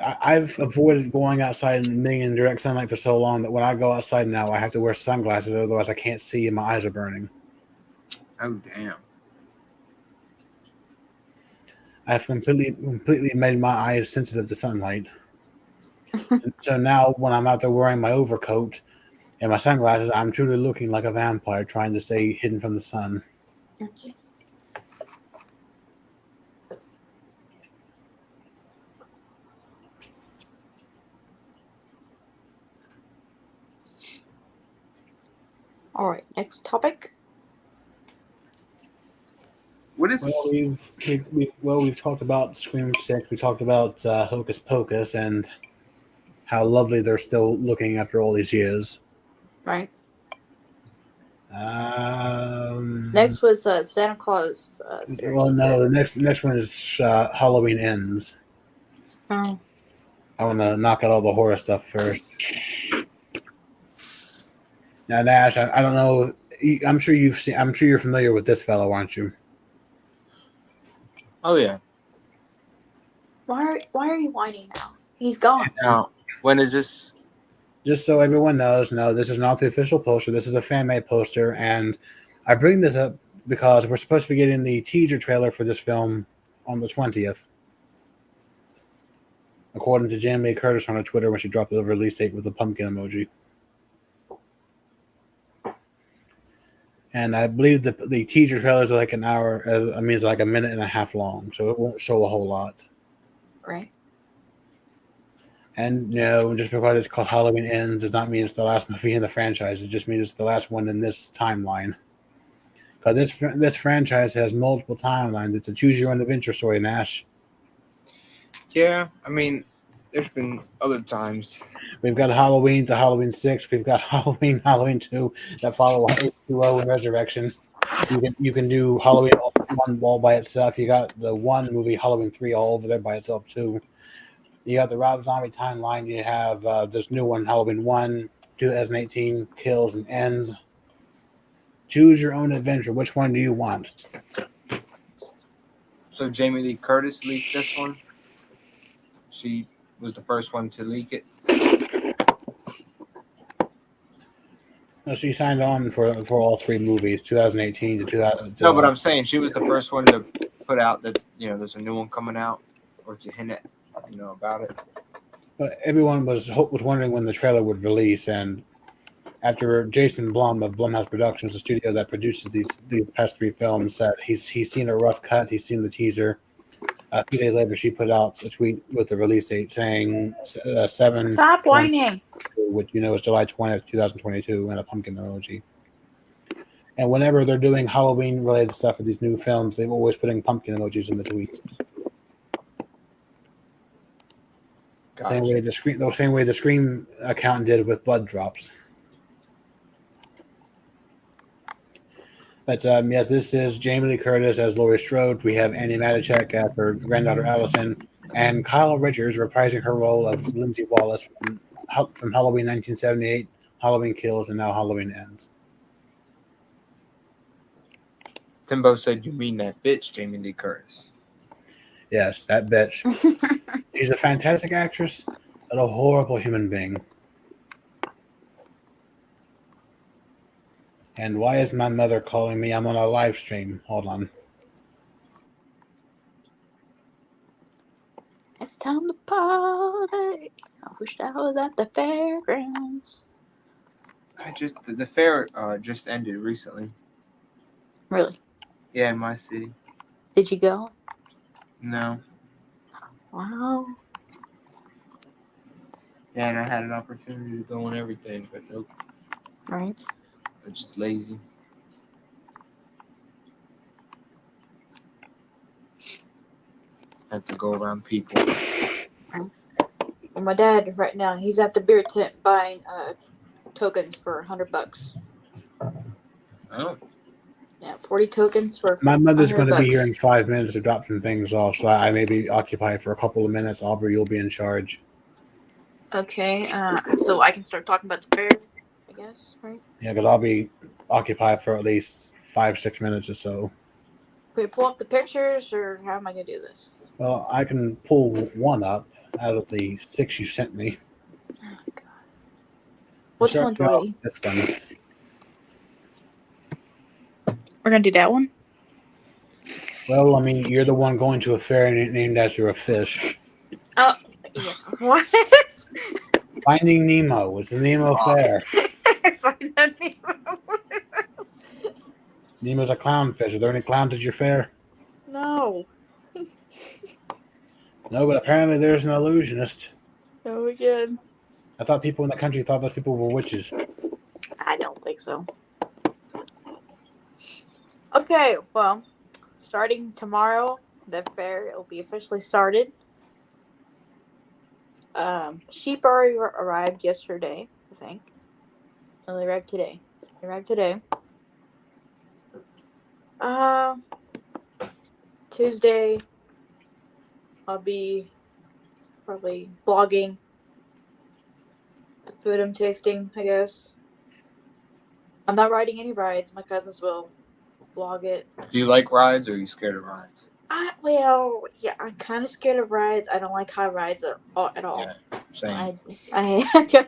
I've avoided going outside and being in direct sunlight for so long that when I go outside now, I have to wear sunglasses. Otherwise, I can't see and my eyes are burning. Oh, damn. I've completely made my eyes sensitive to sunlight. So now when I'm out there wearing my overcoat and my sunglasses, I'm truly looking like a vampire trying to stay hidden from the sun. Oh, jeez. All right, next topic. What is Well, we've talked about Scream 6. We talked about Hocus Pocus and how lovely they're still looking after all these years. Right. Next was Santa Claus series. Well, no, the next one is Halloween Ends. Oh. I want to knock out all the horror stuff first. Now, Nash, I don't know. I'm sure you're familiar with this fellow, aren't you? Oh, yeah. Why are you whining now? He's gone. Now, when is this? Just so everyone knows, no, this is not the official poster. This is a fan-made poster, and I bring this up because we're supposed to be getting the teaser trailer for this film on the 20th, according to Jamie Lee Curtis on her Twitter when she dropped the release date with the pumpkin emoji. And I believe the teaser trailers are like an hour. It's like a minute and a half long, so it won't show a whole lot. Right. And just because it's called Halloween Ends does not mean it's the last movie in the franchise. It just means it's the last one in this timeline. Because this franchise has multiple timelines. It's a choose your own adventure story, Nash. Yeah, I mean, there's been other times. We've got Halloween to Halloween 6. We've got Halloween 2 that follow H2O and Resurrection. You can do Halloween 1 all by itself. You got the one movie, Halloween 3, all over there by itself, too. You got the Rob Zombie timeline. You have this new one, Halloween 1, 2018, Kills and Ends. Choose your own adventure. Which one do you want? So Jamie Lee Curtis leaked this one. She was the first one to leak it. No, she signed on for all three movies, 2018 to 2000. No, but I'm saying she was the first one to put out that there's a new one coming out, or to hint at about it. But everyone was wondering when the trailer would release, and after Jason Blum of Blumhouse Productions, the studio that produces these past three films, said he's seen a rough cut, he's seen the teaser, A few days later, she put out a tweet with the release date saying 7, Stop whining. which is July 20th, 2022, and a pumpkin emoji. And whenever they're doing Halloween-related stuff with these new films, they're always putting pumpkin emojis in the tweets. Gotcha. Same way the Scream account did with blood drops. But yes, this is Jamie Lee Curtis as Laurie Strode. We have Annie Matichak as her granddaughter Allison, and Kyle Richards reprising her role of Lindsay Wallace from Halloween 1978, Halloween Kills, and now Halloween Ends. Timbo said, "You mean that bitch, Jamie Lee Curtis?" Yes, that bitch. She's a fantastic actress, but a horrible human being. And why is my mother calling me? I'm on a live stream. Hold on. It's time to party. I wish I was at the fairgrounds. The fair just ended recently. Really? Yeah, in my city. Did you go? No. Wow. Yeah, and I had an opportunity to go and everything, but nope. Right. I'm just lazy. Have to go around people. Well, my dad right now, he's at the beer tent buying tokens for $100. Oh. Yeah, 40 tokens for My mother's going to be $100. here in 5 minutes to drop some things off, so I may be occupied for a couple of minutes. Aubrey, you'll be in charge. Okay, so I can start talking about the fair, I guess, right? Yeah, because I'll be occupied for at least 5-6 minutes or so. Can we pull up the pictures, or how am I going to do this? Well, I can pull one up out of the 6 you sent me. Oh, God. Which one do I? This one. We're going to do that one? Well, I mean, you're the one going to a fair named after a fish. Oh, yeah. What? Finding Nemo. It's the Nemo Fair. Finding Nemo. Nemo's a clownfish. Are there any clowns at your fair? No. No, but apparently there's an illusionist. Oh, again. I thought people in the country thought those people were witches. I don't think so. Okay, well, starting tomorrow, the fair will be officially started. Sheep already arrived yesterday, I think. No, they arrived today. Tuesday, I'll be probably vlogging the food I'm tasting, I guess. I'm not riding any rides. My cousins will vlog it. Do you like rides or are you scared of rides? Well, yeah, I'm kind of scared of rides. I don't like high rides at all. Yeah, same.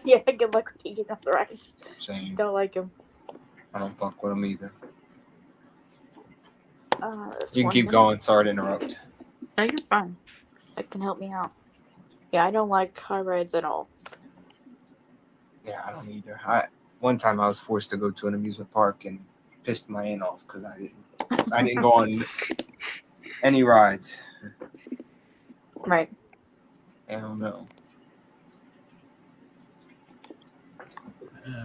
Yeah, good luck with getting on the rides. Same. Don't like them. I don't fuck with them either. You You can keep going. Sorry to interrupt. No, you're fine. That can help me out. Yeah, I don't like high rides at all. Yeah, I don't either. One time I was forced to go to an amusement park and pissed my aunt off because I didn't go on any rides. Right. I don't know.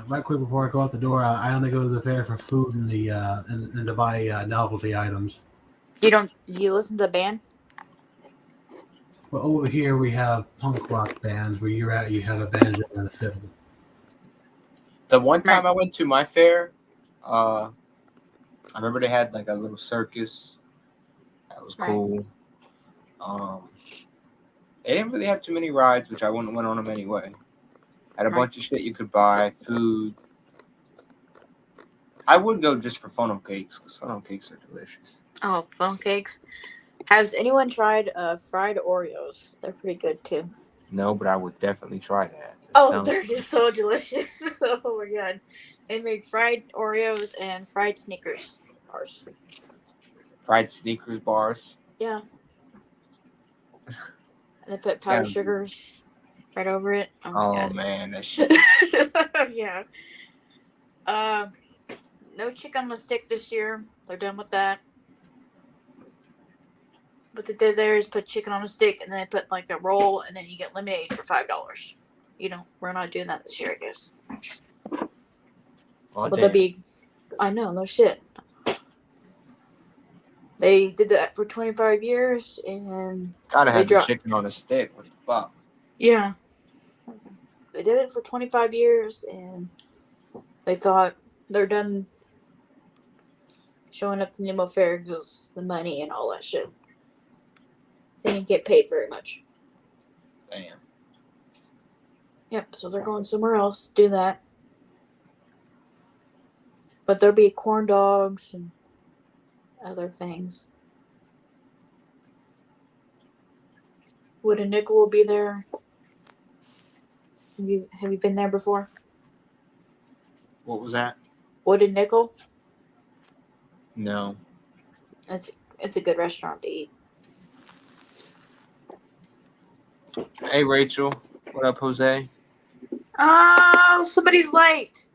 Right quick before I go out the door, I only go to the fair for food and and to buy novelty items. You listen to the band? Well, over here we have punk rock bands. Where you're at, you have a banjo and a fiddle. The one time I went to my fair, I remember they had like a little circus. That was cool. They didn't really have too many rides, which I wouldn't have went on them anyway. Had a bunch of shit you could buy, food. I would go just for funnel cakes because funnel cakes are delicious. Oh, funnel cakes. Has anyone tried fried Oreos? They're pretty good too. No, but I would definitely try that. They're just so delicious. Oh my god. They made fried Oreos and fried Snickers bars. Fried Snickers bars? Yeah. And they put powdered sugars right over it. Oh man, that shit. Yeah. No chicken on the stick this year. They're done with that. What they did there is put chicken on a stick, and then they put like a roll, and then you get lemonade for $5. We're not doing that this year, I guess. Oh, But there'll damn. be. I know, no shit. They did that for 25 years, and Gotta they have the dropped. chicken on a stick. What the fuck? Yeah. They did it for 25 years, and they thought they're done showing up to Nemo Fair because the money and all that shit. They didn't get paid very much. Damn. Yep, so they're going somewhere else to do that. But there'll be corn dogs and other things. Wood and Nickel will be there. Have you been there before? What was that? Wood and Nickel? No. It's a good restaurant to eat. Hey, Rachel. What up, Jose? Oh, somebody's late.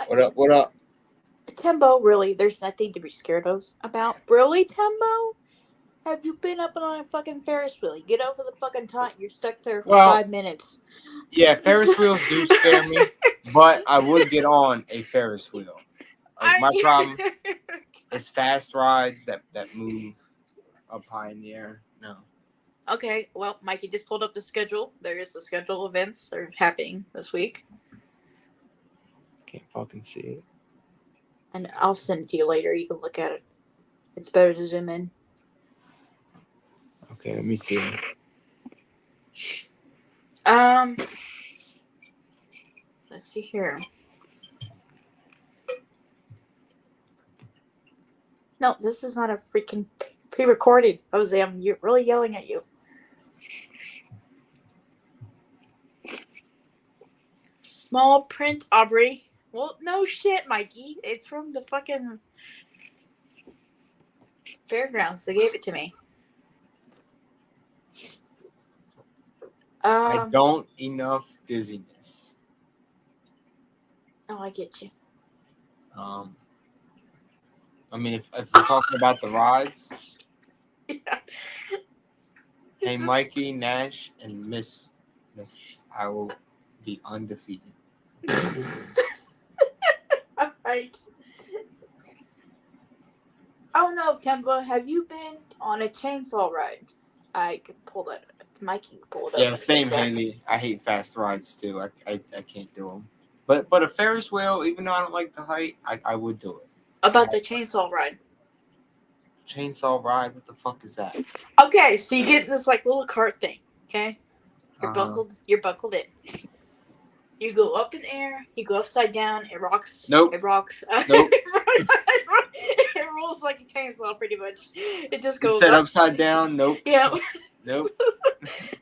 What up? What up? Tembo, really, there's nothing to be scared of about. Really, Tembo? Have you been up on a fucking Ferris wheel? You get over the fucking top, you're stuck there for Well, 5 minutes. Yeah, Ferris wheels do scare me, but I would get on a Ferris wheel. Like, my problem is fast rides that move up high in the air. No. Okay, well, Mikey just pulled up the schedule. There is the schedule of events that are happening this week. Can't fucking see it. And I'll send it to you later. You can look at it. It's better to zoom in. Okay, let me see. Let's see here. No, this is not a freaking pre-recorded. Jose, I'm really yelling at you. Small print, Aubrey. Well, no shit, Mikey. It's from the fucking fairgrounds. They gave it to me. I don't enough dizziness. Oh, I get you. I mean, if we're talking about the rides, Yeah. hey, Mikey, Nash, and Mrs. I will be undefeated. Alright. I don't know if Temba, have you been on a chainsaw ride? I can pull that up. Mikey can pull it up. Yeah, same, Haley. I hate fast rides too. I can't do them. But a Ferris wheel, even though I don't like the height, I would do it. About the chainsaw ride. Chainsaw ride? What the fuck is that? Okay, so you get this like little cart thing. Okay, you're buckled in. You go up in the air. You go upside down. It rocks. Nope. It rocks. Nope. It rolls like a chainsaw, pretty much. It just goes. You said up. upside down. Nope. Yeah. Nope.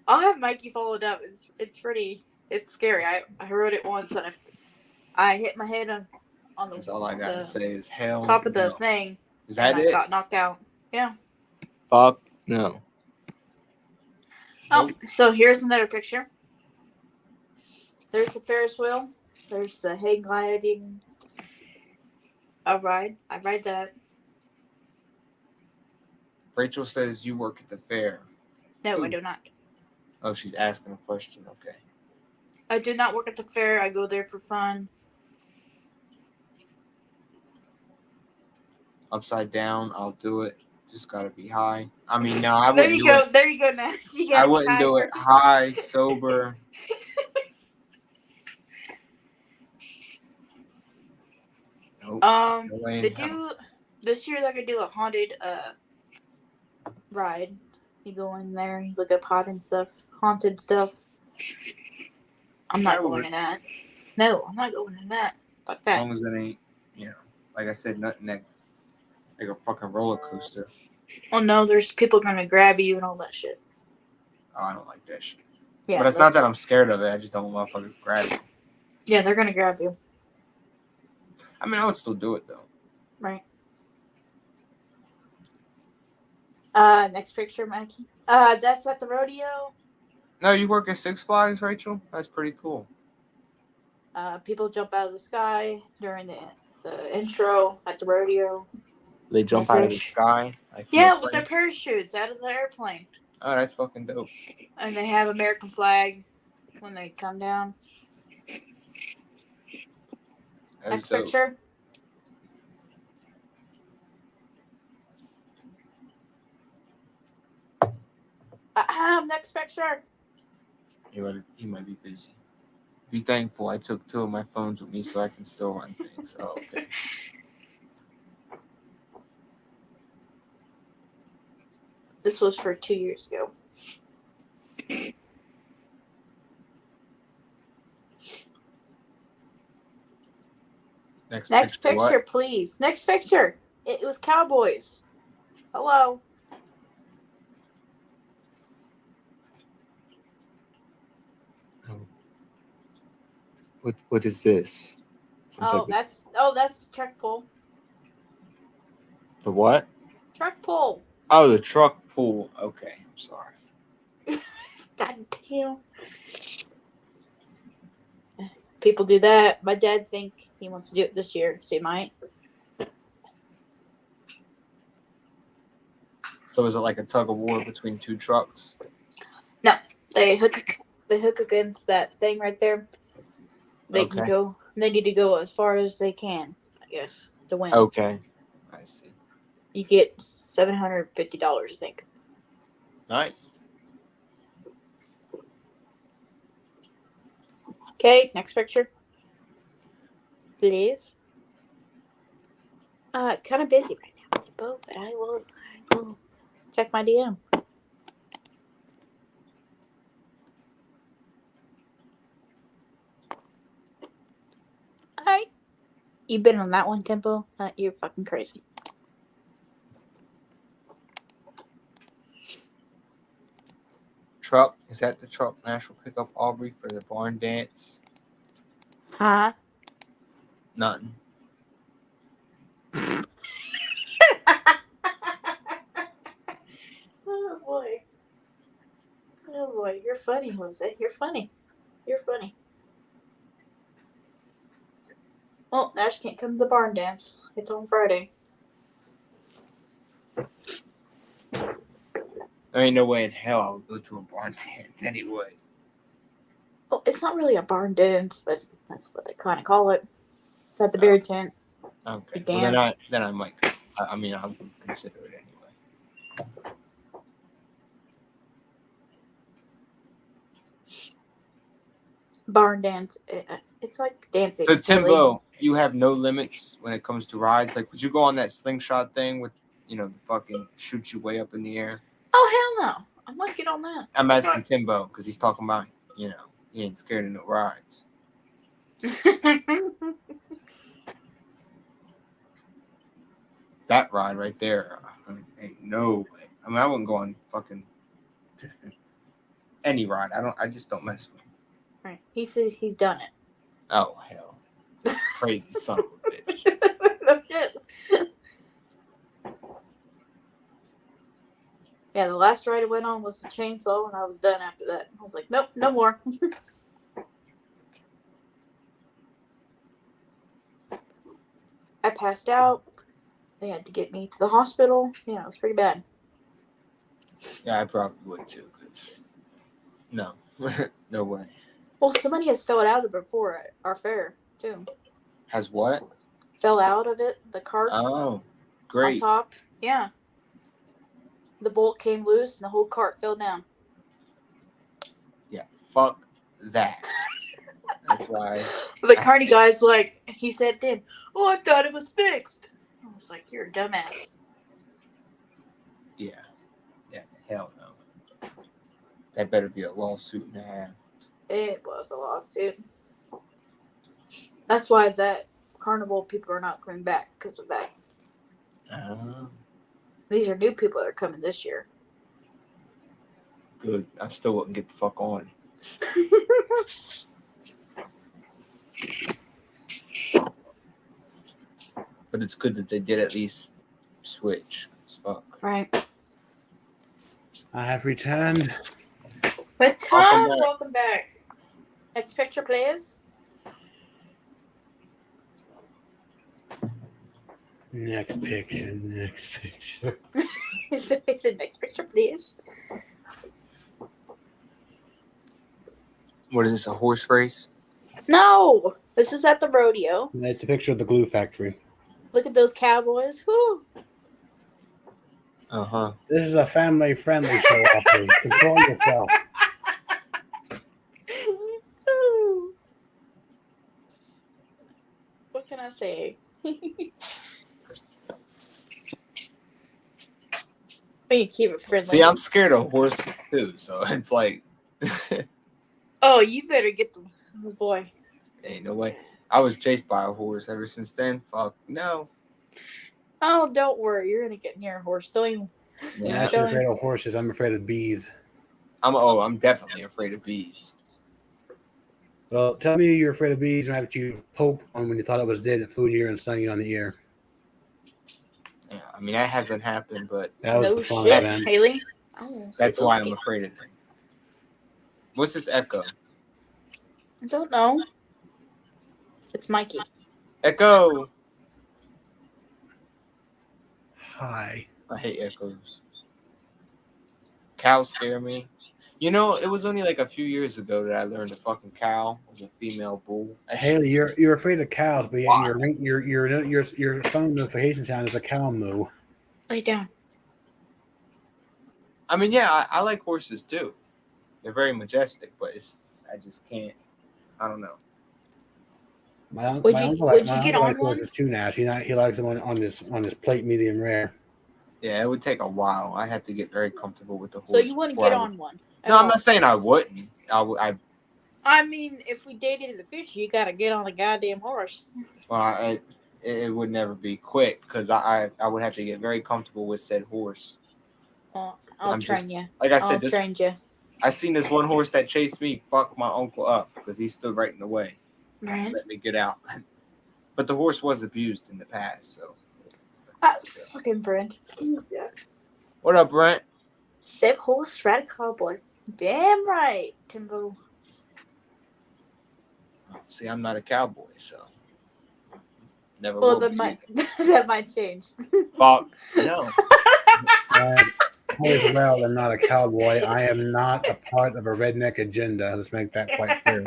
I'll have Mikey follow it up. It's pretty. It's scary. I rode it once and I hit my head on the. That's all I gotta say is hell. Top of the no. thing. Is that and it? I got knocked out. Yeah. Fuck no. Oh, so here's another picture. There's the Ferris wheel. There's the hang gliding. I ride that. Rachel says you work at the fair. No, Ooh. I do not. Oh, she's asking a question. Okay. I do not work at the fair. I go there for fun. Upside down, I'll do it. Just gotta be high. I mean, no, I There wouldn't you do go. it. There you go. Now I wouldn't do it high, sober. Nope. No way in hell. This year they're gonna do a haunted ride. You go in there, you look up haunted stuff. I'm not going to that. No, I'm not going to that. Fuck As that. long as it ain't, like I said, nothing that like a fucking roller coaster. Oh no, there's people gonna grab you and all that shit. Oh, I don't like that shit. Yeah, but it's not that I'm scared of it. I just don't want motherfuckers grab me. Yeah, they're gonna grab you. I mean, I would still do it though. Right. Next picture, Mikey. That's at the rodeo. No, you work at Six Flags, Rachel? That's pretty cool. People jump out of the sky during the the intro at the rodeo. They jump out of the sky. Like from Yeah, a with their plane? parachutes out of the airplane. Oh, that's fucking dope. And they have American flag when they come down. That's Next dope. picture. Next picture. He might be busy. Be thankful I took 2 of my phones with me so I can still run things. Oh, okay. This was for 2 years ago. Next Picture, what? please. Next picture. It was Cowboys. Hello. What is this? That's truck pull. The what? Truck pull. Oh, the truck pool. Okay, I'm sorry. God damn. People do that. My dad think he wants to do it this year, so he might. So is it like a tug of war between 2 trucks? No, they hook against that thing right there. They can Okay. go. They need to go as far as they can, I guess, to win. Okay, I see. You get $750, I think. Nice. Okay, next picture, please. Kind of busy right now, Tipo, but I will check my DM. Alright. You've been on that one, Tempo? You're fucking crazy. Truck. Is that the truck National Pickup Aubrey for the barn dance? Huh? Nothing. Oh boy. Oh boy. You're funny, Jose. You're funny. You're funny. Well, now she can't come to the barn dance. It's on Friday. There ain't no way in hell I would go to a barn dance anyway. Well, it's not really a barn dance, but that's what they kind of call it. It's at the beer tent. Okay. You dance. Well, then I might. I mean, I would consider it anyway. Barn dance. It's like dancing. So really. Timbo, you have no limits when it comes to rides. Like, would you go on that slingshot thing with, the fucking shoot you way up in the air? Oh hell no! I'm gonna get on that. I'm asking Timbo because he's talking about, he ain't scared of no rides. That ride right there, ain't no way. I mean, I wouldn't go on fucking any ride. I just don't mess with him. Right. He says he's done it. Oh hell, crazy son of a bitch. No shit. Yeah, the last ride I went on was the chainsaw, and I was done after that. I was like, nope, no more. I passed out. They had to get me to the hospital. Yeah, it was pretty bad. Yeah, I probably would too. Cause no, no way. Well, somebody has fell out of it before our fair too. Has what? Fell out of it, the cart Oh, on great. top. Yeah. The bolt came loose and the whole cart fell down. Yeah, fuck that. That's why. The carny guy's like, he said then, oh, I thought it was fixed. I was like, you're a dumbass. Yeah, hell no. That better be a lawsuit and a half. It was a lawsuit. That's why that carnival people are not coming back because of that. These are new people that are coming this year. Good. I still wouldn't get the fuck on. But it's good that they did at least switch. It's fuck. Right. I have returned. But Tom, welcome back. Next picture, please. Next picture. Next picture. I said next picture, please. What is this? A horse race? No, this is at the rodeo. It's a picture of the glue factory. Look at those cowboys. Whoo! This is a family-friendly show. Opry. Control yourself. What can I say? We can keep it friendly. See, I'm scared of horses too, so it's like, Oh, you better get the oh boy. ain't no way. I was chased by a horse ever since then. Fuck no. Oh, don't worry. You're gonna get near a horse. Don't even. I'm Yeah, not Don't- afraid of horses. I'm afraid of bees. I'm definitely afraid of bees. Well, tell me you're afraid of bees and after you poke one when you thought it was dead, it flew near and stung you on the ear. Yeah, I mean that hasn't happened, but That was No the fun shit, event. Haley. I wanna see that's those why I'm bees. afraid of them. What's this echo? I don't know. It's Mikey. Echo. Hi. I hate echoes. Cows scare me. You know, it was only like a few years ago that I learned a fucking cow was a female bull. Haley, you're afraid of cows, but yet your phone notification sound is a cow moo. Lay down. I mean, yeah, I like horses too. They're very majestic, but I just can't. I don't know. Would you get on likes one? horses too now. He likes them on his plate medium rare. Yeah, it would take a while. I'd have to get very comfortable with the horse. So you wouldn't before get I would- on one? at No, I'm all? not saying I wouldn't. I mean, if we dated in the future, you gotta get on a goddamn horse. Well, it would never be quick because I would have to get very comfortable with said horse. Well, I'll I'm train just- you. Like I I'll said, train you. I seen this one horse that chased me fuck my uncle up because he stood right in the way. Right. Let me get out. But the horse was abused in the past, so. Fucking Brent. What up, Brent? Sip horse, rat cowboy. Damn right, Timbo. See, I'm not a cowboy, so. Never Well, will that be. might that might change. Fuck. No. As well, I'm not a cowboy. I am not a part of a redneck agenda. Let's make that quite clear.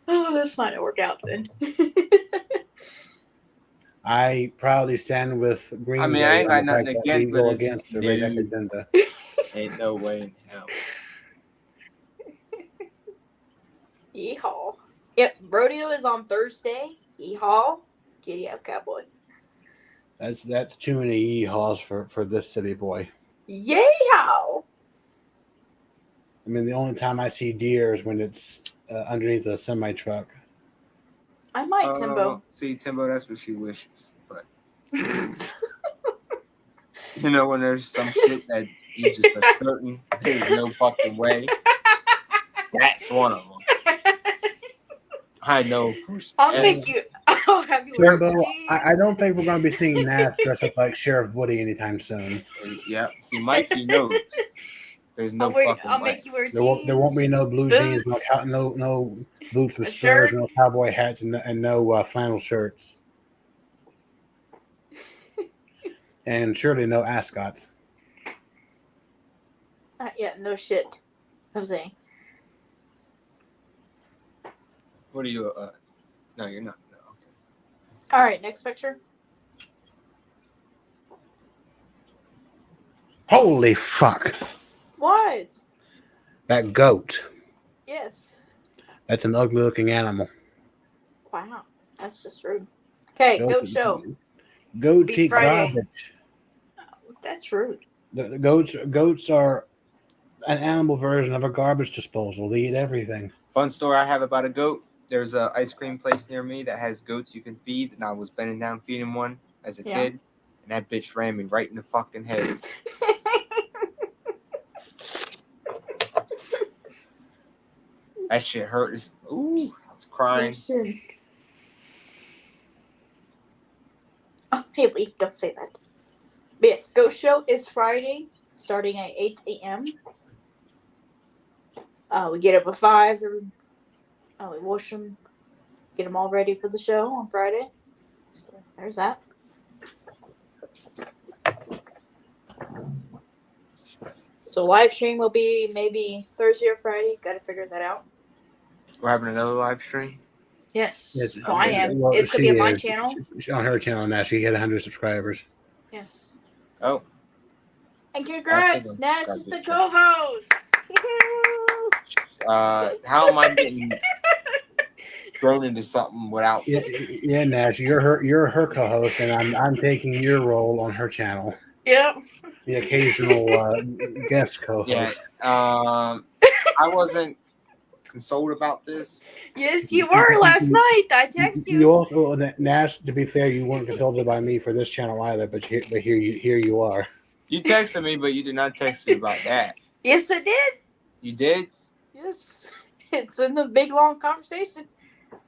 Oh, this might not work out then. I proudly stand with Green I mean, Day I ain't got on the nothing fact that against, we go but it's against the no. redneck agenda. Ain't no way in hell. Yeehaw. Yep, rodeo is on Thursday. Yeehaw. Giddy up, cowboy. That's too many yeehaws for this city boy. Yeehaw. I mean, the only time I see deer is when it's underneath a semi truck. I might, Timbo. See, Timbo, that's what she wishes. But you know, when there's some shit that you just are certain there's no fucking way. That's one of them. I know. I'll make you. I'll have you wear Timbo, jeans. I don't think we're going to be seeing Nash dress up like Sheriff Woody anytime soon. Yeah. See, Mikey knows. There's no fucking I'll way. make you wear jeans. There won't be no blue jeans, no boots with A spurs, shirt. no cowboy hats, and no flannel shirts. And surely no ascots. Yeah, no shit. I'm saying. What are you? No, you're not. No. Okay. All right, next picture. Holy fuck. What? That goat. Yes. That's an ugly looking animal. Wow, that's just rude. Okay, go show. Goats Be eat Friday. garbage. That's rude. The goats are an animal version of a garbage disposal. They eat everything. Fun story I have about a goat. There's a ice cream place near me that has goats you can feed, and I was bending down feeding one as a Yeah. kid, and that bitch ran me right in the fucking head. That shit hurt. Ooh, I was crying. Oh, Haley, don't say that. But yes, Go Show is Friday, starting at 8 a.m. We get up at 5. We wash them, get them all ready for the show on Friday. So there's that. So live stream will be maybe Thursday or Friday. Got to figure that out. We're having another live stream. Yes. It's, Well, I am. well, It's going she to be on my is. channel. She, on her channel now, she hit 100 subscribers. Yes. Oh, And congrats, Nash is the co-host. how am I getting thrown into something without? Yeah, Nash, you're her co-host, and I'm taking your role on her channel. Yep. The occasional guest co-host. Yeah. I wasn't consoled about this. Yes, you were last night. I texted you. You also, Nash. To be fair, you weren't consulted by me for this channel either, but here you are. You texted me, but you did not text me about that. Yes, I did. You did? Yes. It's in the big long conversation.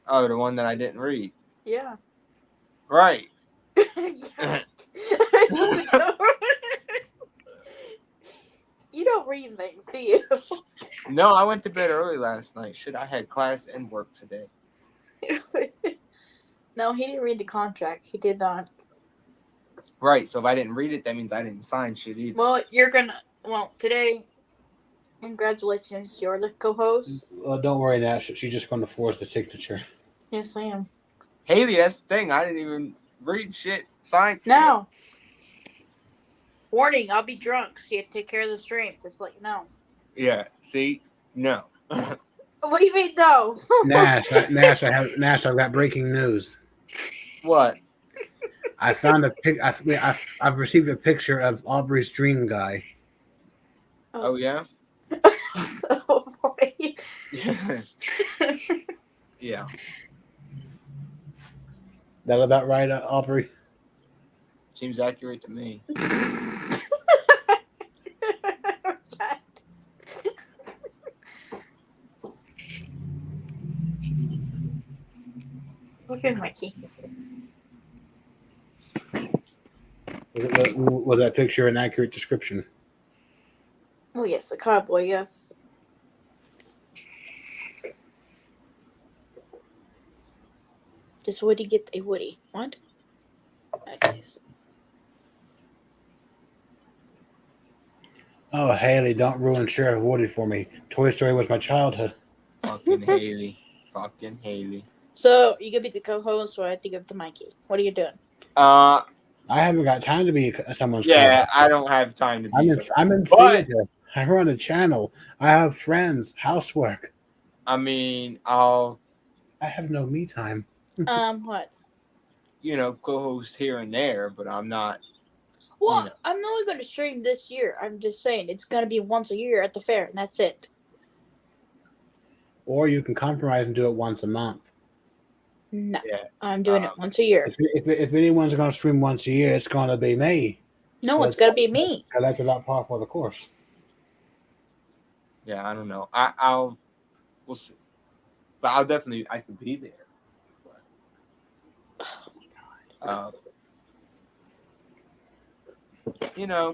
Oh, the one that I didn't read. Yeah. Right. You don't read things, do you? No, I went to bed early last night. Shit, I had class and work today. No, he didn't read the contract. He did not. Right, so if I didn't read it, that means I didn't sign shit either. Well, today, congratulations, you're the co-host. Well, don't worry, Nash. She's just going to force the signature. Yes, I am. Haley, that's the thing. I didn't even read shit, sign shit. No. Warning, I'll be drunk, so you have to take care of the stream. Just let you know. Yeah, see? No. What do you mean, no? Nash, I've got breaking news. What? I found a pic. I've received a picture of Aubrey's dream guy. Oh, yeah? Oh, boy. Yeah. Yeah. That about right, Aubrey? Seems accurate to me. Look at Mikey. Was that picture an accurate description? Oh, yes, a cowboy, yes. Does Woody get a Woody? What? Nice. Oh, Haley, don't ruin Sheriff Woody for me. Toy Story was my childhood. Fucking Haley. Fucking Haley. So, you could be the co-host, or I have to give it to Mikey. What are you doing? I haven't got time to be someone's Yeah, co-host. I don't have time to be I'm in But- theater. I run a channel. I have friends, housework. I mean, I'll, I have no me time. What? co-host here and there, but I'm not. Well, know. I'm only going to stream this year. I'm just saying it's going to be once a year at the fair, and that's it. Or you can compromise and do it once a month. No, Yeah. I'm doing it once a year. If anyone's going to stream once a year, it's going to be me. No, it's got to be me. Because that's about par for the course. Yeah, I don't know. We'll see. But I can be there. Oh my god.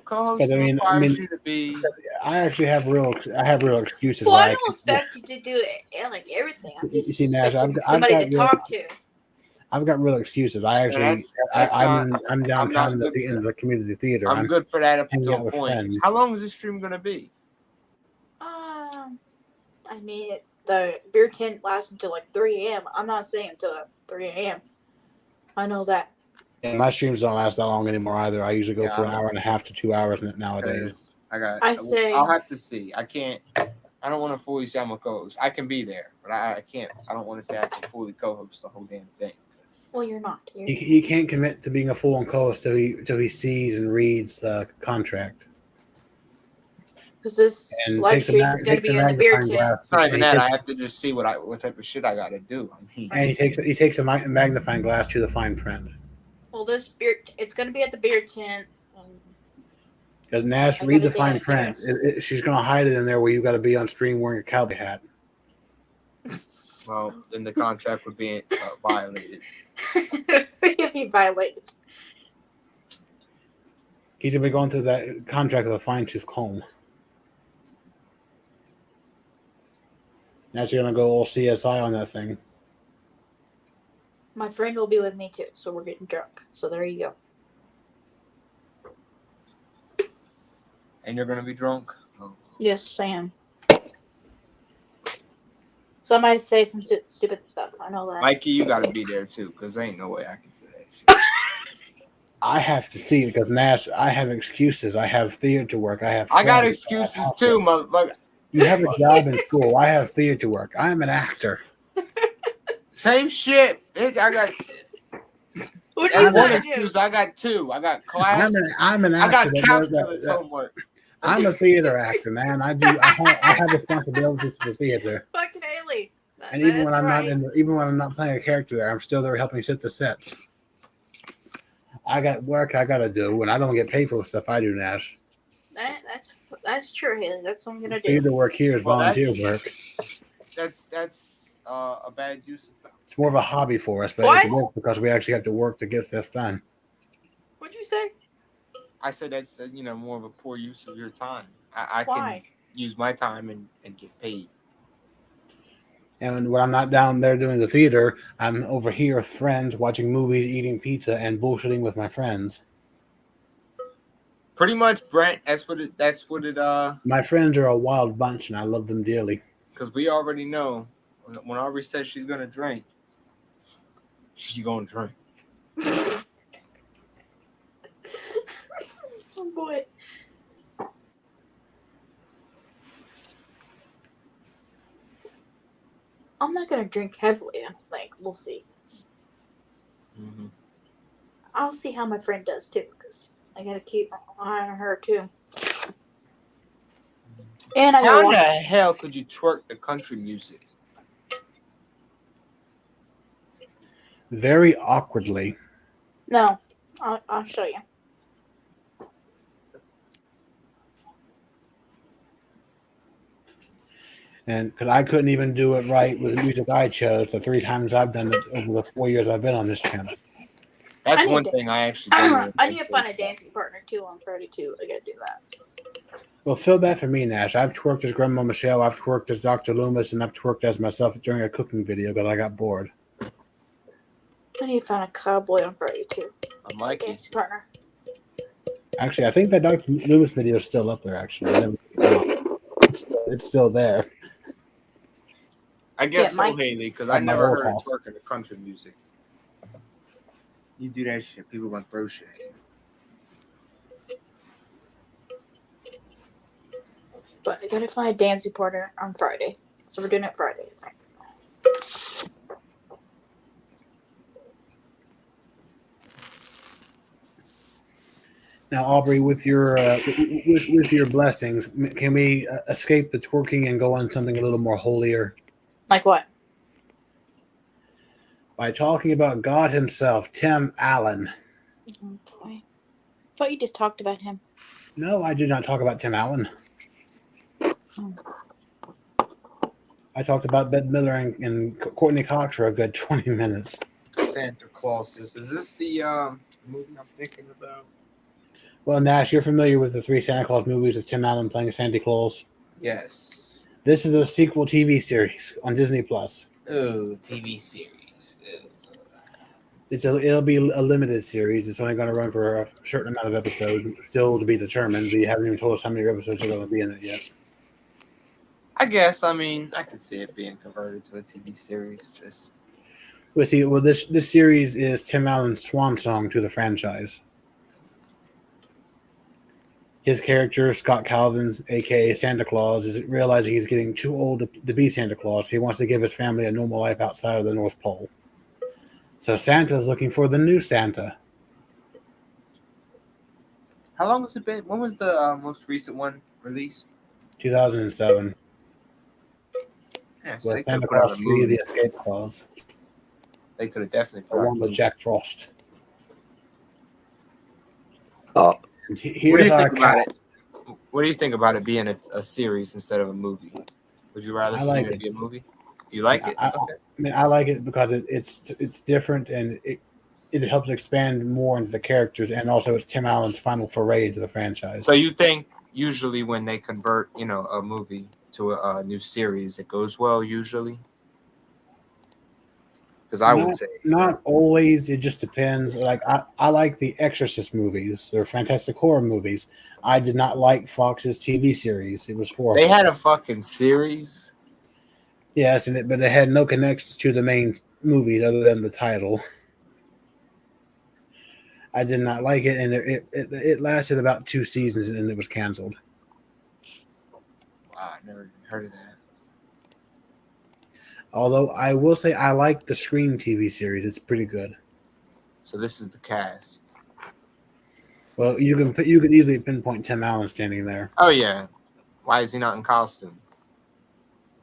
Co-host requires you to be. I actually have real excuses. Well, why I don't expect you to do it like everything. I'm just You see, Nash, expecting I've somebody got to talk to. I've got real excuses. I'm downtown in the community theater. I'm good for that up hanging until out a with point. friends. How long is this stream gonna be? I mean, the beer tent lasts until like 3 a.m. I'm not saying until 3 a.m. I know that. And my streams don't last that long anymore either. I usually go Yeah, for an hour and a half to 2 hours nowadays. I'll have to see. I can't. I don't want to fully say I'm a co-host. I can be there, but I can't. I don't want to say I can fully co-host the whole damn thing. Well, you're not. He can't commit to being a full-on co-host till he sees and reads the contract. Because this And live takes a stream is going to be in the beer magnifying tent. glass. It's not even He that. I takes- have to just see what type of shit I got to do. I mean, And he takes a magnifying glass to the fine print. Well, this beer, it's going to be at the beer tent. Because Nash, I read the gotta fine dance, print. yes. She's going to hide it in there where you got to be on stream wearing a cowboy hat. well, then the contract would be violated. You'd be violated. He's going to be going through that contract with a fine-tooth comb. Now you're going to go all CSI on that thing. My friend will be with me too, so we're getting drunk. So there you go. And you're gonna be drunk. Oh. Yes, I am. Somebody say some stupid stuff. I know that. Mikey, you gotta be there too, because there ain't no way I can do that shit. I have to see it because Nash, I have excuses. I have theater work. I have. I got friends, excuses I have too, motherfucker. You have a job in school. I have theater work. I am an actor. Same shit. I got What that's you one gotta do? excuse. I got two. I got class. I'm an I actor. got calculus homework. I'm a theater actor, man. I have responsibilities for the theater. Fucking Haley. And even when I'm not even when I'm not playing a character there, I'm still there helping set the sets. I got work I gotta do, and I don't get paid for the stuff I do, Nash. That's true, Haley. That's what I'm gonna do. Theater work here is volunteer work. That's a bad use of time. It's more of a hobby for us, but it's work because we actually have to work to get stuff done. What'd you say? I said that's more of a poor use of your time. I Why? can use my time and get paid. And when I'm not down there doing the theater, I'm over here with friends, watching movies, eating pizza, and bullshitting with my friends. Pretty much, Brent. That's what it. My friends are a wild bunch, and I love them dearly. Because we already know when Aubrey says she's gonna drink, she's gonna drink. Oh boy. I'm not gonna drink heavily. I don't think. We'll see. Mm-hmm. I'll see how my friend does too, because I gotta keep an eye on her too. And I How gotta the watch. hell could you twerk the country music? Very awkwardly. No, I'll show you. And because I couldn't even do it right with the music I chose the 3 times I've done it over the 4 years I've been on this channel. That's one thing I actually don't I need to find a dancing partner too on Friday too. I gotta do that. Well, feel bad for me, Nash. I've twerked as Grandma Michelle, I've twerked as Dr. Loomis, and I've twerked as myself during a cooking video because I got bored. I need to find a cowboy on Friday too. I'm like Dancing partner. Actually, I think that Dr. Loomis video is still up there, actually. It's still there. I guess Yeah, so, Haley, because I never heard of twerking the country music. You do that shit, people gonna throw shit at you. But I gotta find a dancing partner on Friday. So we're doing it Fridays. Now, Aubrey, with your with your blessings, can we escape the twerking and go on something a little more holier? Like what? By talking about God himself, Tim Allen. Oh boy. I thought you just talked about him. No, I did not talk about Tim Allen. Oh. I talked about Bette Miller and Courtney Cox for a good 20 minutes. Santa Claus. Is this the movie I'm thinking about? Well, Nash, you're familiar with the 3 Santa Claus movies with Tim Allen playing Santa Claus? Yes. This is a sequel TV series on Disney Plus. Oh, TV series. It'll be a limited series. It's only going to run for a certain amount of episodes, still to be determined. They haven't even told us how many episodes are going to be in it yet. I guess. I mean, I could see it being converted to a TV series. Just This series is Tim Allen's swan song to the franchise. His character, Scott Calvin, aka Santa Claus, is realizing he's getting too old to be Santa Claus. He wants to give his family a normal life outside of the North Pole. So Santa's looking for the new Santa. how long has it been? When was the most recent one released? 2007. Yeah, so With they could Santa have put out Claus a 3, movie. The Escape Clause. They could have definitely put The out a one with movie. Jack Frost. Oh. And What do here's you our think about cat. it? What do you think about it being a series instead of a movie? Would you rather I see like it it. be a movie? You like it? I Okay. mean, I like it because it's different and it helps expand more into the characters, and also it's Tim Allen's final foray into the franchise. So you think usually when they convert, a movie to a new series, it goes well usually? Because I would say Not always. It just depends. Like I like the Exorcist movies. They're fantastic horror movies. I did not like Fox's TV series. It was horrible. they had a fucking series. Yes, but it had no connections to the main movies other than the title. I did not like it, and it lasted about 2 seasons, and then it was canceled. Wow, I never even heard of that. Although I will say I like the Scream TV series. It's pretty good. So this is the cast. Well, you could easily pinpoint Tim Allen standing there. Oh yeah, why is he not in costume?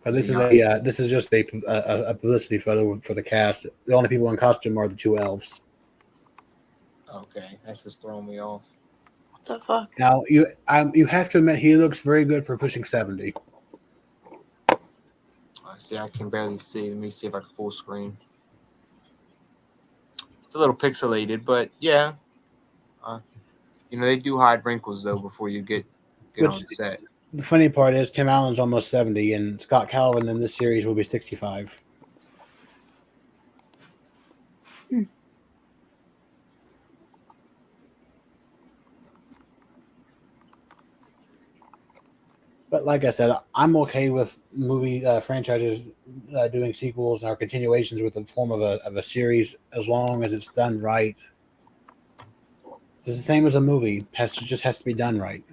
But this is just a publicity photo for the cast. The only people in costume are the 2 elves. Okay, that's what's throwing me off. What the fuck? Now you have to admit he looks very good for pushing 70. I see. I can barely see. Let me see if I can full screen. It's a little pixelated, but yeah. They do hide wrinkles though before you get on the set. The funny part is Tim Allen's almost 70, and Scott Calvin in this series will be 65. But like I said, I'm okay with movie franchises doing sequels or continuations with the form of a series as long as it's done right. It's the same as a movie; just has to be done right.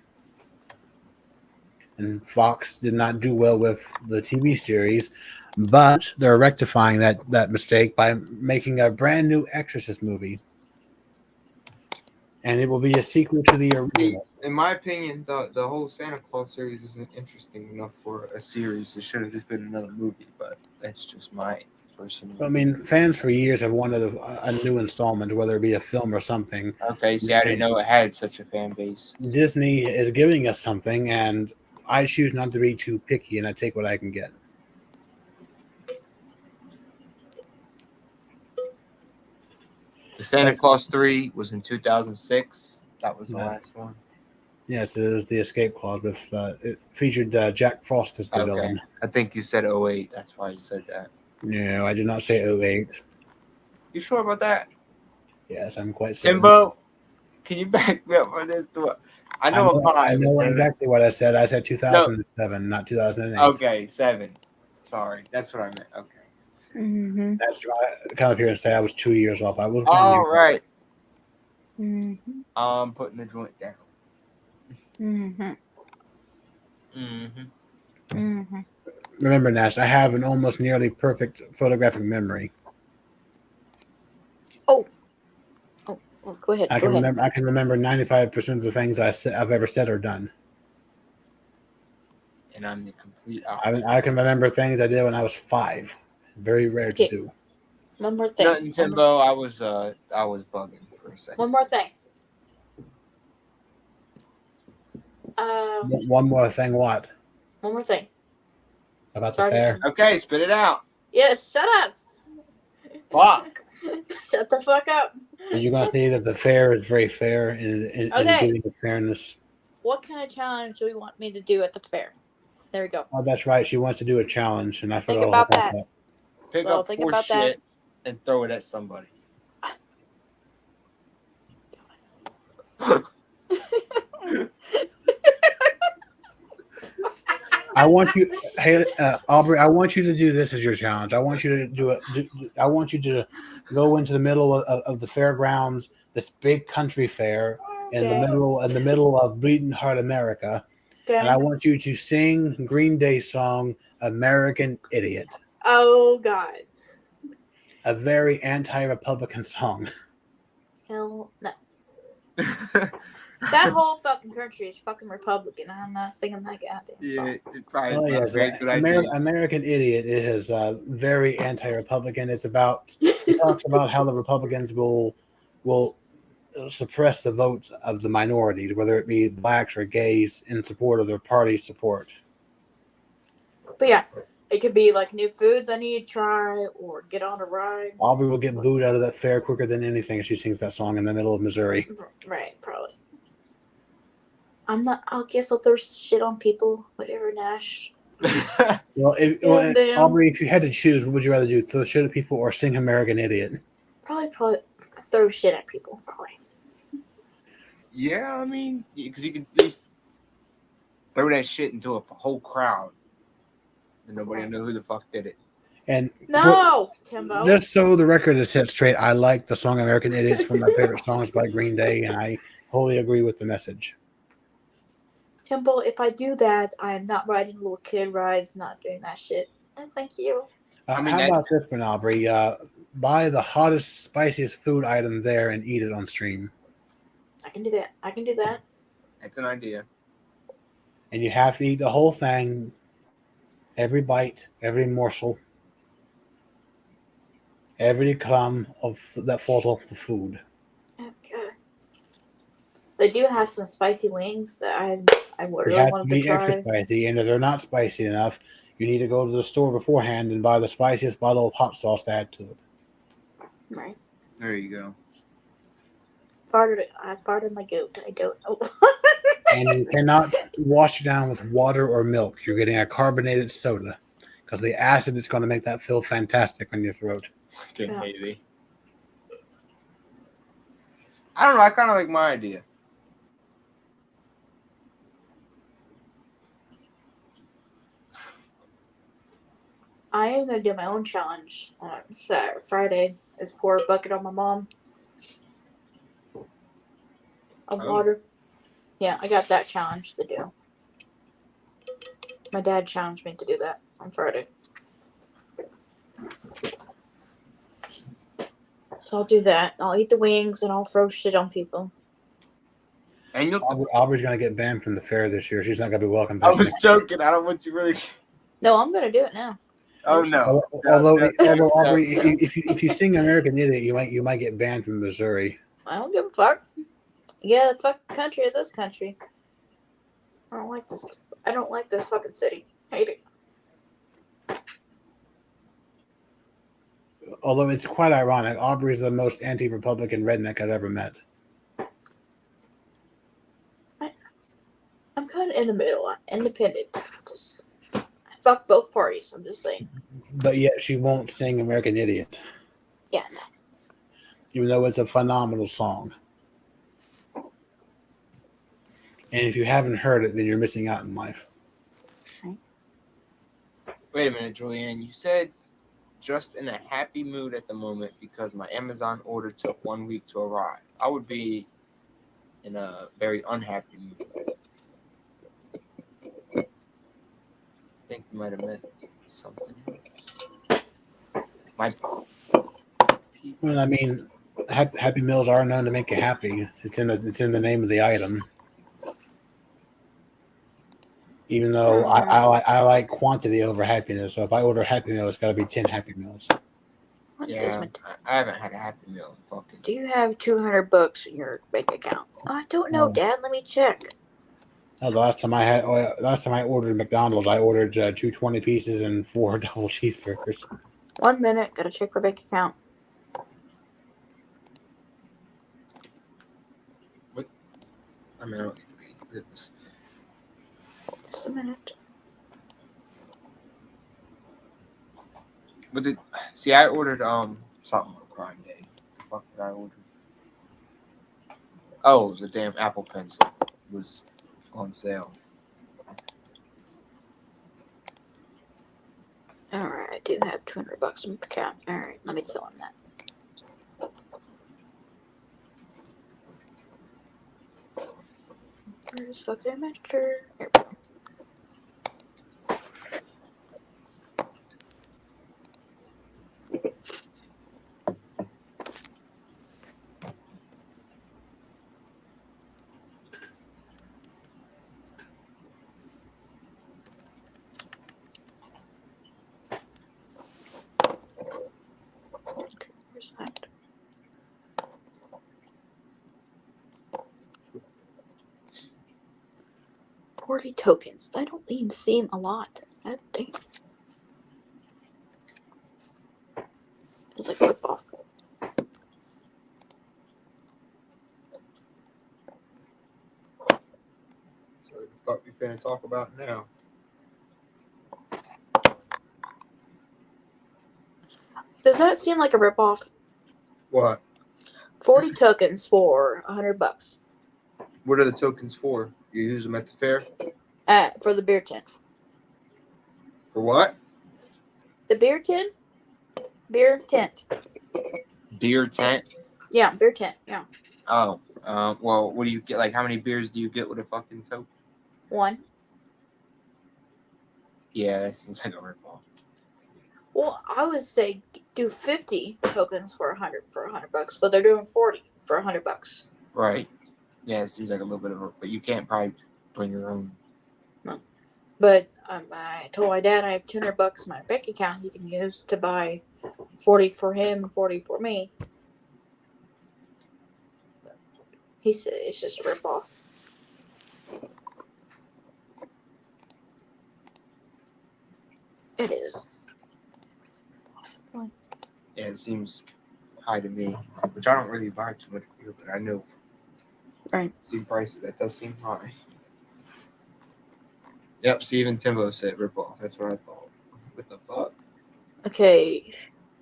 And Fox did not do well with the TV series, but they're rectifying that mistake by making a brand new Exorcist movie. And it will be a sequel to the original. In my opinion, the whole Santa Claus series isn't interesting enough for a series. It should have just been another movie, but that's just my personal. I mean, fans for years have wanted a new installment, whether it be a film or something. Okay, see, I didn't know it had such a fan base. Disney is giving us something, and I choose not to be too picky, and I take what I can get. The Santa Claus 3 was in 2006. That was the last one. Yes, it is the Escape Clause. With it featured Jack Frost as the villain. I think you said 08. That's why you said that. No, I did not say 08. You sure about that? Yes, I'm quite certain. Timbo, can you back me up on this? I know exactly what I said. I said 2007, not 2008. Okay, 7. Sorry, that's what I meant. Okay. Mm-hmm. That's right. Come up here and say I was 2 years off. I was. All right. Mm-hmm. I'm putting the joint down. Mm-hmm. Mm-hmm. Mm-hmm. Remember, Nash, I have an almost nearly perfect photographic memory. Oh, go ahead. I can remember 95% of the things I've ever said or done. And I'm the complete opposite. I can remember things I did when I was 5. Very rare to do. One more thing. Nothing, Timbo. I was bugging for a second. One more thing. One more thing. What? One more thing. About the fair? Okay, spit it out. Yes, shut up. Fuck. Shut the fuck up. Are you going to say that the fair is very fair in giving the fairness? What kind of challenge do we want me to do at the fair? There we go. Oh, that's right. She wants to do a challenge, and I forgot Think about that. Pick up horse shit and throw it at somebody. I want you, hey, Aubrey. I want you to do this as your challenge. I want you to do it. I want you to go into the middle of the fairgrounds, this big country fair in the middle of Bleeding Heart America, and I want you to sing Green Day's song "American Idiot." Oh God. A very anti-Republican song. Hell no. That whole fucking country is fucking Republican. I'm not singing that goddamn song. It probably is not a good idea. American Idiot is very anti-Republican. It talks about how the Republicans will suppress the votes of the minorities, whether it be blacks or gays, in support of their party's support. But yeah, it could be like new foods I need to try or get on a ride. Aubrey will get booed out of that fair quicker than anything if she sings that song in the middle of Missouri. Right, probably. I guess I'll throw shit on people, whatever, Nash. Well, Damn, damn. Aubrey, if you had to choose, what would you rather do? Throw shit at people or sing American Idiot? Probably throw shit at people. Probably. Yeah, I mean, because you can at least throw that shit into a whole crowd, and nobody will know who the fuck did it. And No, Timbo. just so the record is set straight, I like the song American Idiot. It's one of my favorite songs by Green Day, and I wholly agree with the message. Timbo, if I do that, I am not riding little kid rides, not doing that shit. No, thank you. I mean, how about this one, Aubrey? Buy the hottest, spiciest food item there and eat it on stream. I can do that. I can do that. That's an idea. And you have to eat the whole thing, every bite, every morsel, every crumb that falls off the food. Okay. They do have some spicy wings that I They really have to wanted to be extra try. spicy, and if they're not spicy enough, you need to go to the store beforehand and buy the spiciest bottle of hot sauce to add to it. Right. There you go. I farted my goat. I don't know. And you cannot wash it down with water or milk. You're getting a carbonated soda because the acid is going to make that feel fantastic on your throat. Fucking Yeah. Haley. I don't know. I kind of like my idea. I am gonna do my own challenge on Saturday, Friday. Is pour a bucket on my mom of water. Yeah, I got that challenge to do. My dad challenged me to do that on Friday. So I'll do that. I'll eat the wings and I'll throw shit on people. And Aubrey's going to get banned from the fair this year. She's not going to be welcome I back. was joking. I don't want you really. No, I'm gonna do it now. Oh no. Although No. Aubrey, if you sing American Idiot, you might get banned from Missouri. I don't give a fuck. Yeah, fuck the country of this country. I don't like this. I don't like this fucking city. Hate it. Although it's quite ironic, Aubrey's the most anti-Republican redneck I've ever met. I'm kind of in the middle. I'm independent. Just fuck both parties. I'm just saying. But yet she won't sing American Idiot, Yeah, no. even though it's a phenomenal song. And if you haven't heard it, then you're missing out in life. Wait a minute, Julianne. You said just in a happy mood at the moment because my Amazon order took 1 week to arrive. I would be in a very unhappy mood. I think you might have meant something. Well, I mean, Happy Meals are known to make you happy. It's in the name of the item. Even though I like quantity over happiness, so if I order Happy Meal, it's got to be 10 Happy Meals. Yeah, I haven't had a Happy Meal in fucking. Do you have $200 in your bank account? I don't know, Dad. Let me check. Oh, the last time I ordered McDonald's, I ordered 2 20 pieces and 4 double cheeseburgers. 1 minute. Gotta check my bank account. What? I mean, I don't need this. Just a minute. But see, I ordered something on Prime Day. What did I order? Oh, it was a damn Apple Pencil. It was on sale. Alright, I do have $200 in my account. Alright, let me tell him that. Where's fucking master? Here we go. Okay, where's that? $40 tokens. That don't even seem a lot. That damn. It's like a rip-off. So what the fuck we finna talk about now? Does that seem like a ripoff? What? 40 tokens for $100 What are the tokens for? You use them at the fair? for the beer tent. For what? The beer tent? Beer tent. Beer tent? Yeah, beer tent. Yeah. Oh. Well, what do you get? Like, how many beers do you get with a fucking token? 1. Yeah, that seems like a ripoff. Well, I would say do 50 tokens for $100, but they're doing 40 for $100. Right. Yeah, it seems like a little bit of a... But you can't probably bring your own. No. But I told my dad I have $200 in my bank account he can use to buy 40 for him, 40 for me. He said it's just a ripoff. It is. Yeah, it seems high to me. Which I don't really buy too much beer, but I know... Right. See prices, that does seem high. Yep, Steven Timbo said ripoff. That's what I thought. What the fuck? Okay,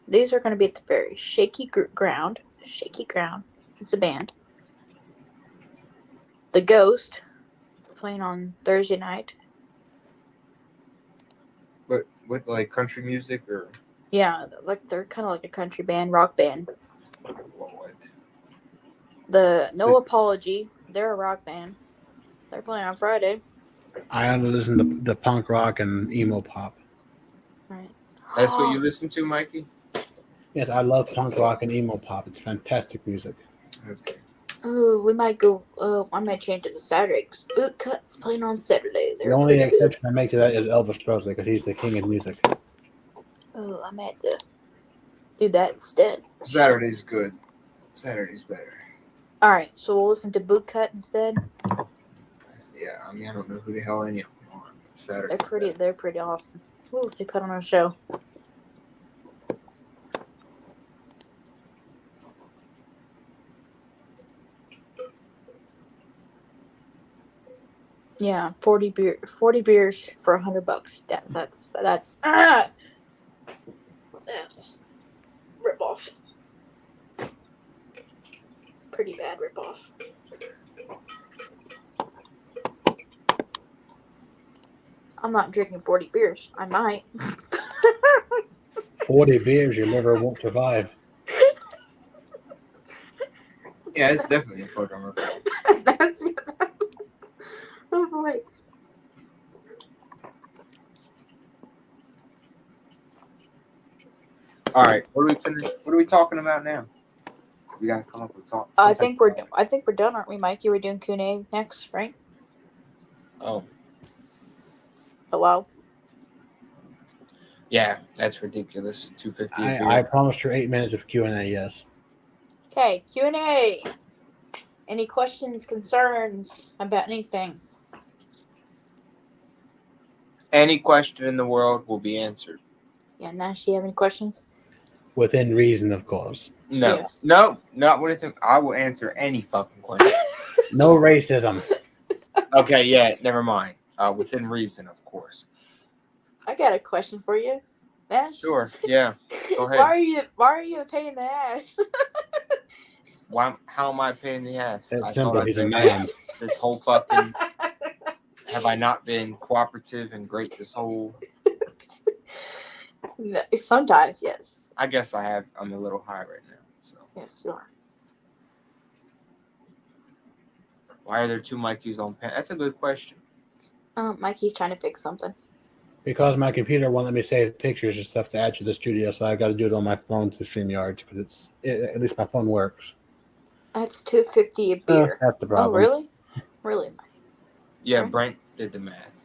these are going to be at the very Shaky Ground. Shaky Ground. It's a band. The Ghost, playing on Thursday night. But with like country music or Yeah, like they're kind of like a country band, rock band. Lord? The No Apology, they're a rock band. They're playing on Friday. I only listen to punk rock and emo pop. Right. That's what you listen to, Mikey? Yes, I love punk rock and emo pop. It's fantastic music. Okay. Oh, we might go. I might change it to Saturday because Bootcut's playing on Saturday. The They're only pretty good. exception I make to that is Elvis Presley because he's the king of music. Oh, I might have to do that instead. Saturday's good. Saturday's better. All right, so we'll listen to Bootcut instead. Yeah, I mean I don't know who the hell any of them are. Saturday. They're pretty awesome. Ooh, they put on a show. Yeah, 40 beers for $100. That's ripoff. Pretty bad ripoff. I'm not drinking 40 beers. I might. 40 beers, your liver won't survive. Yeah, it's definitely a fucking ripoff. That's oh boy. All right, what are we talking about now? We gotta come up with talk. I think we're done, aren't we, Mikey? We're doing Q&A next, right? Oh, Hello. yeah, that's ridiculous. $2.50 a beer. I promised her 8 minutes of Q&A, yes. Okay, Q&A. Any questions, concerns about anything? Any question in the world will be answered. Yeah, Nash, do you have any questions? Within reason, of course. No, Yes. no, not what anything. I will answer any fucking question. No racism. Okay, yeah, never mind. Within reason, of course. I got a question for you, Nash. Sure, yeah. Go ahead. Why are you a pain in the ass? How am I a pain in the ass? It's I simple. thought I'd He's a been man. this whole fucking. Have I not been cooperative and great this whole? No, sometimes, yes. I guess I have. I'm a little high right now. So Yes, you are. why are there two Mikeys on pen? That's a good question. Mikey's trying to fix something. Because my computer won't let me save pictures and stuff to add to the studio, so I got to do it on my phone through StreamYard because at least my phone works. That's $2.50 a beer. That's the problem. Oh, really? Really? Yeah, Right. Brent did the math.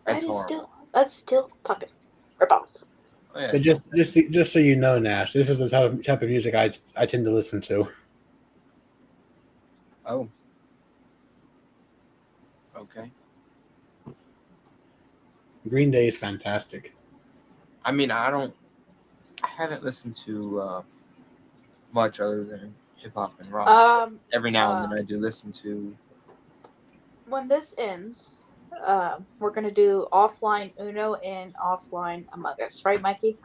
That's horrible. That's still fucking ripoff. Oh, yeah. But just so you know, Nash, this is the type of music I tend to listen to. Oh. Okay. Green Day is fantastic. I mean, I haven't listened to much other than hip hop and rock. Every now and then I do listen to. When this ends, we're gonna do offline Uno and offline Among Us, right, Mikey?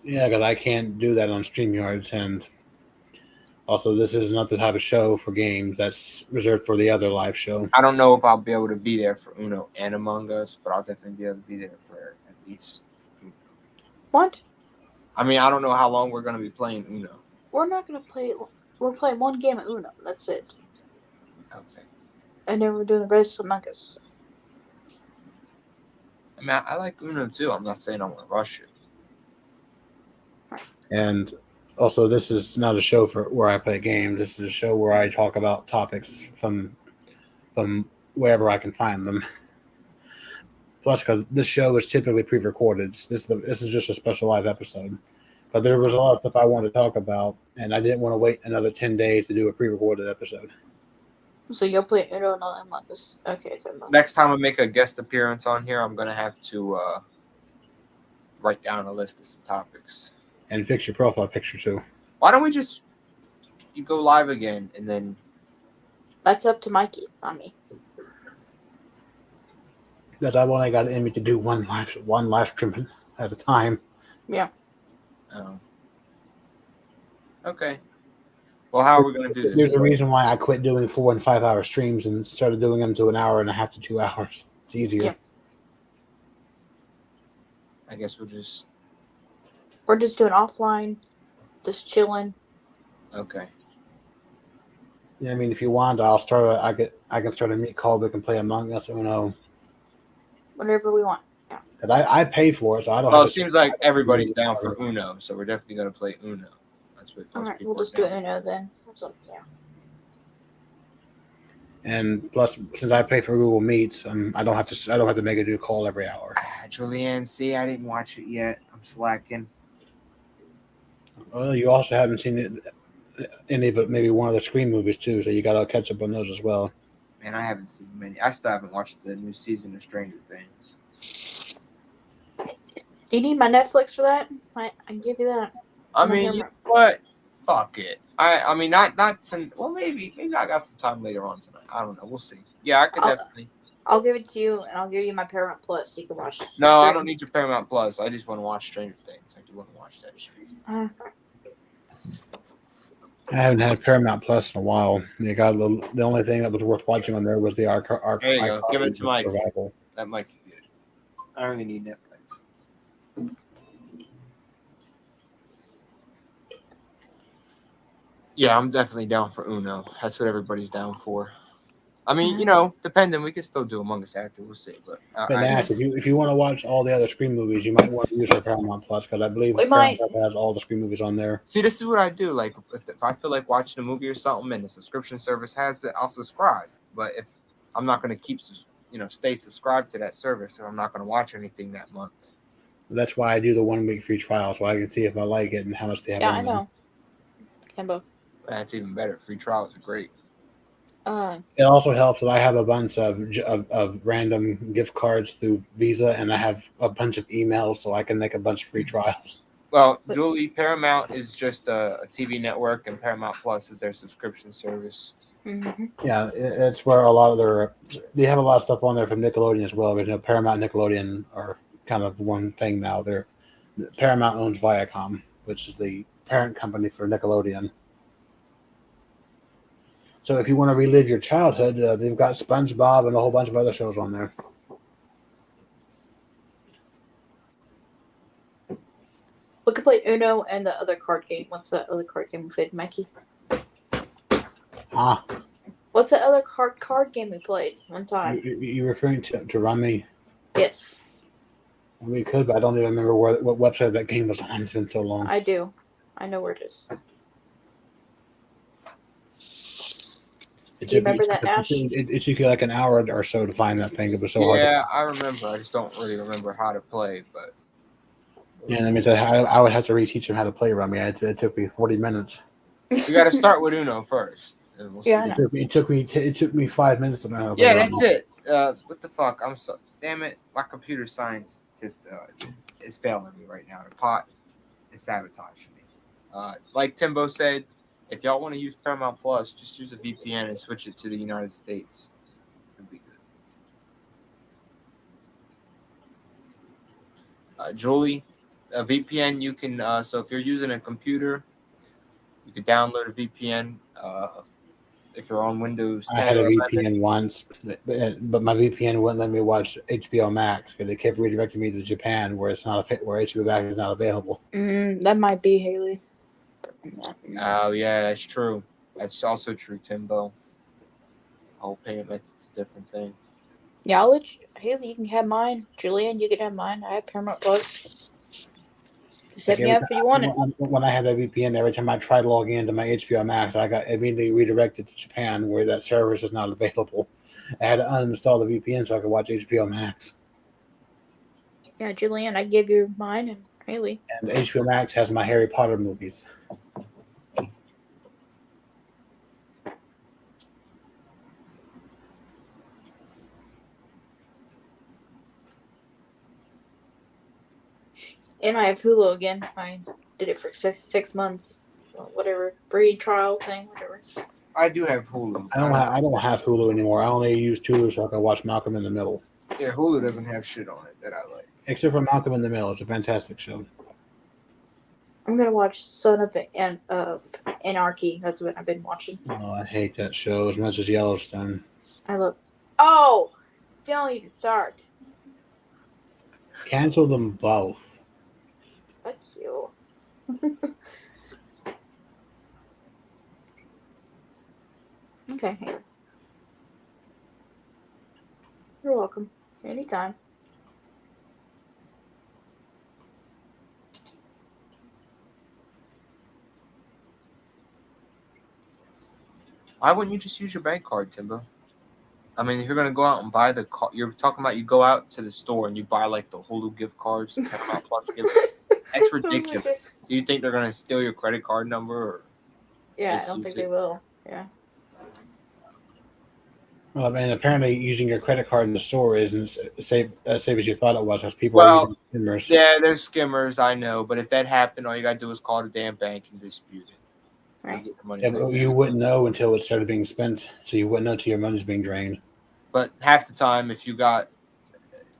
Yeah, because I can't do that on StreamYards, and also this is not the type of show for games that's reserved for the other live show. I don't know if I'll be able to be there for Uno and Among Us, but I'll definitely be able to be there for at least Uno. What? I mean, I don't know how long we're going to be playing Uno. We're not gonna play. We're playing one game of Uno. That's it. Okay. And then we're doing the rest of Among Us. I mean, I like Uno too. I'm not saying I want to rush it. And also, this is not a show for where I play games. This is a show where I talk about topics from wherever I can find them. Plus, because this show is typically pre-recorded, this is just a special live episode. But there was a lot of stuff I wanted to talk about, and I didn't want to wait another 10 days to do a pre-recorded episode. So you'll play Uno and not Among Us. Okay, Timbo. Next time I make a guest appearance on here, I'm going to have to write down a list of some topics. And fix your profile picture, too. Why don't we just you go live again and then... That's up to Mikey, not me. Because I've only got an image to do one live stream at a time. Yeah. Oh. Okay. Well, how are we going to do this? There's a reason why I quit doing 4 and 5 hour streams and started doing them to an hour and a half to 2 hours. It's easier. Yeah. I guess we're just... We're just doing offline, just chilling. Okay. Yeah, I mean, if you want, I can start a meet call. We can play Among Us, Uno. Whatever we want. Yeah. But I pay for it, so I don't. Well, have it seems like everybody's down for Uno, so we're definitely going to play Uno. That's what most Alright, people we'll just are do down. Uno then. So, yeah. And plus, since I pay for Google Meets, I don't have to make a new call every hour. Julianne, see, I didn't watch it yet. I'm slacking. Well, you also haven't seen any, but maybe one of the Scream movies too. So you got to catch up on those as well. Man, I haven't seen many. I still haven't watched the new season of Stranger Things. Do you need my Netflix for that? I can give you that. I mean, you know what? Fuck it. I mean, not to, well, maybe I got some time later on tonight. I don't know. We'll see. Yeah, I could definitely. I'll give it to you, and I'll give you my Paramount Plus so you can watch. No, I don't need your Paramount Plus. I just want to watch Stranger Things. I do want to watch that shit. I haven't had Paramount Plus in a while. The only thing that was worth watching on there was the arc. There you go. Give it to Mike. Survival. That might be good. I really need Netflix. Yeah, I'm definitely down for Uno. That's what everybody's down for. I mean, depending, we can still do Among Us after. We'll see. But if you want to watch all the other Scream movies, you might want to use our Paramount Plus because I believe Paramount Plus has all the Scream movies on there. See, this is what I do. Like, if I feel like watching a movie or something, and the subscription service has it, I'll subscribe. But if I'm not going to keep, stay subscribed to that service, and I'm not going to watch anything that month. That's why I do the 1 week free trial, so I can see if I like it and how much they have. Yeah, I know. Kimbo. That's even better. Free trials are great. It also helps that I have a bunch of random gift cards through Visa, and I have a bunch of emails, so I can make a bunch of free trials. Well, Julie, Paramount is just a TV network, and Paramount Plus is their subscription service. Mm-hmm. Yeah, it's where a lot of they have a lot of stuff on there from Nickelodeon as well. Because Paramount and Nickelodeon are kind of one thing now. Paramount owns Viacom, which is the parent company for Nickelodeon. So if you want to relive your childhood, they've got SpongeBob and a whole bunch of other shows on there. We could play Uno and the other card game. What's the other card game we played, Mikey? What's the other card game we played one time? You referring to Rummy? Yes. We could, but I don't even remember what website that game was on. It's been so long. I do. I know where it is. Do you remember that, Ash? It took you like an hour or so to find that thing. It was so hard. Yeah, I remember. I just don't really remember how to play. But yeah, that means I would have to reteach him how to play Rummy. It took me 40 minutes. We got to start with Uno first. And we'll see. It took me 5 minutes to learn how to play. Yeah, that's it. What the fuck? I'm so damn it. My computer science is failing me right now. The pot is sabotaging me. Like Timbo said, if y'all want to use Paramount Plus, just use a VPN and switch it to the United States. It'll be good. Julie, A VPN, you can. So if you're using a computer, you can download a VPN. If you're on Windows I 10 had a or 11, VPN once, but my VPN wouldn't let me watch HBO Max because they kept redirecting me to Japan, where it's not where HBO Max is not available. That might be Haley. oh yeah, that's true. That's also true, Timbo. Whole payment method's a different thing. Yeah, I'll let you, Haley, you can have mine. Julian, you can have mine. I have Paramount Plus. Just Like hit me every up if you want it. when I had that VPN, every time I tried logging into my HBO Max, I got immediately redirected to Japan, where that service is not available. I had to uninstall the VPN so I could watch HBO Max. Yeah, Julian, I give you mine and Haley. And HBO Max has my Harry Potter movies. And I have Hulu again. I did it for 6 months. Whatever. Free trial thing, whatever. I do have Hulu. I don't have Hulu anymore. I only use Hulu so I can watch Malcolm in the Middle. Yeah, Hulu doesn't have shit on it that I like. Except for Malcolm in the Middle, it's a fantastic show. I'm gonna watch Son of Anarchy. That's what I've been watching. Oh, I hate that show as much as Yellowstone. I love. Oh, don't even start. Cancel them both. Fuck you. Okay, Haley. You're welcome. Anytime. Why wouldn't you just use your bank card, Timbo? I mean, if you're gonna go out and buy the car, you're talking about you go out to the store and you buy like the Hulu gift cards, the Paramount Plus gift. That's ridiculous. Do you think they're gonna steal your credit card number? Or Yeah, I don't think they will. Yeah. Well, I mean, apparently using your credit card in the store isn't safe as you thought it was, because people are using skimmers. Yeah, there's skimmers, I know, but if that happened, all you gotta do is call the damn bank and dispute it. Right. Get the money Yeah, but you wouldn't know until it started being spent, so you wouldn't know until your money's being drained. But half the time, if you got,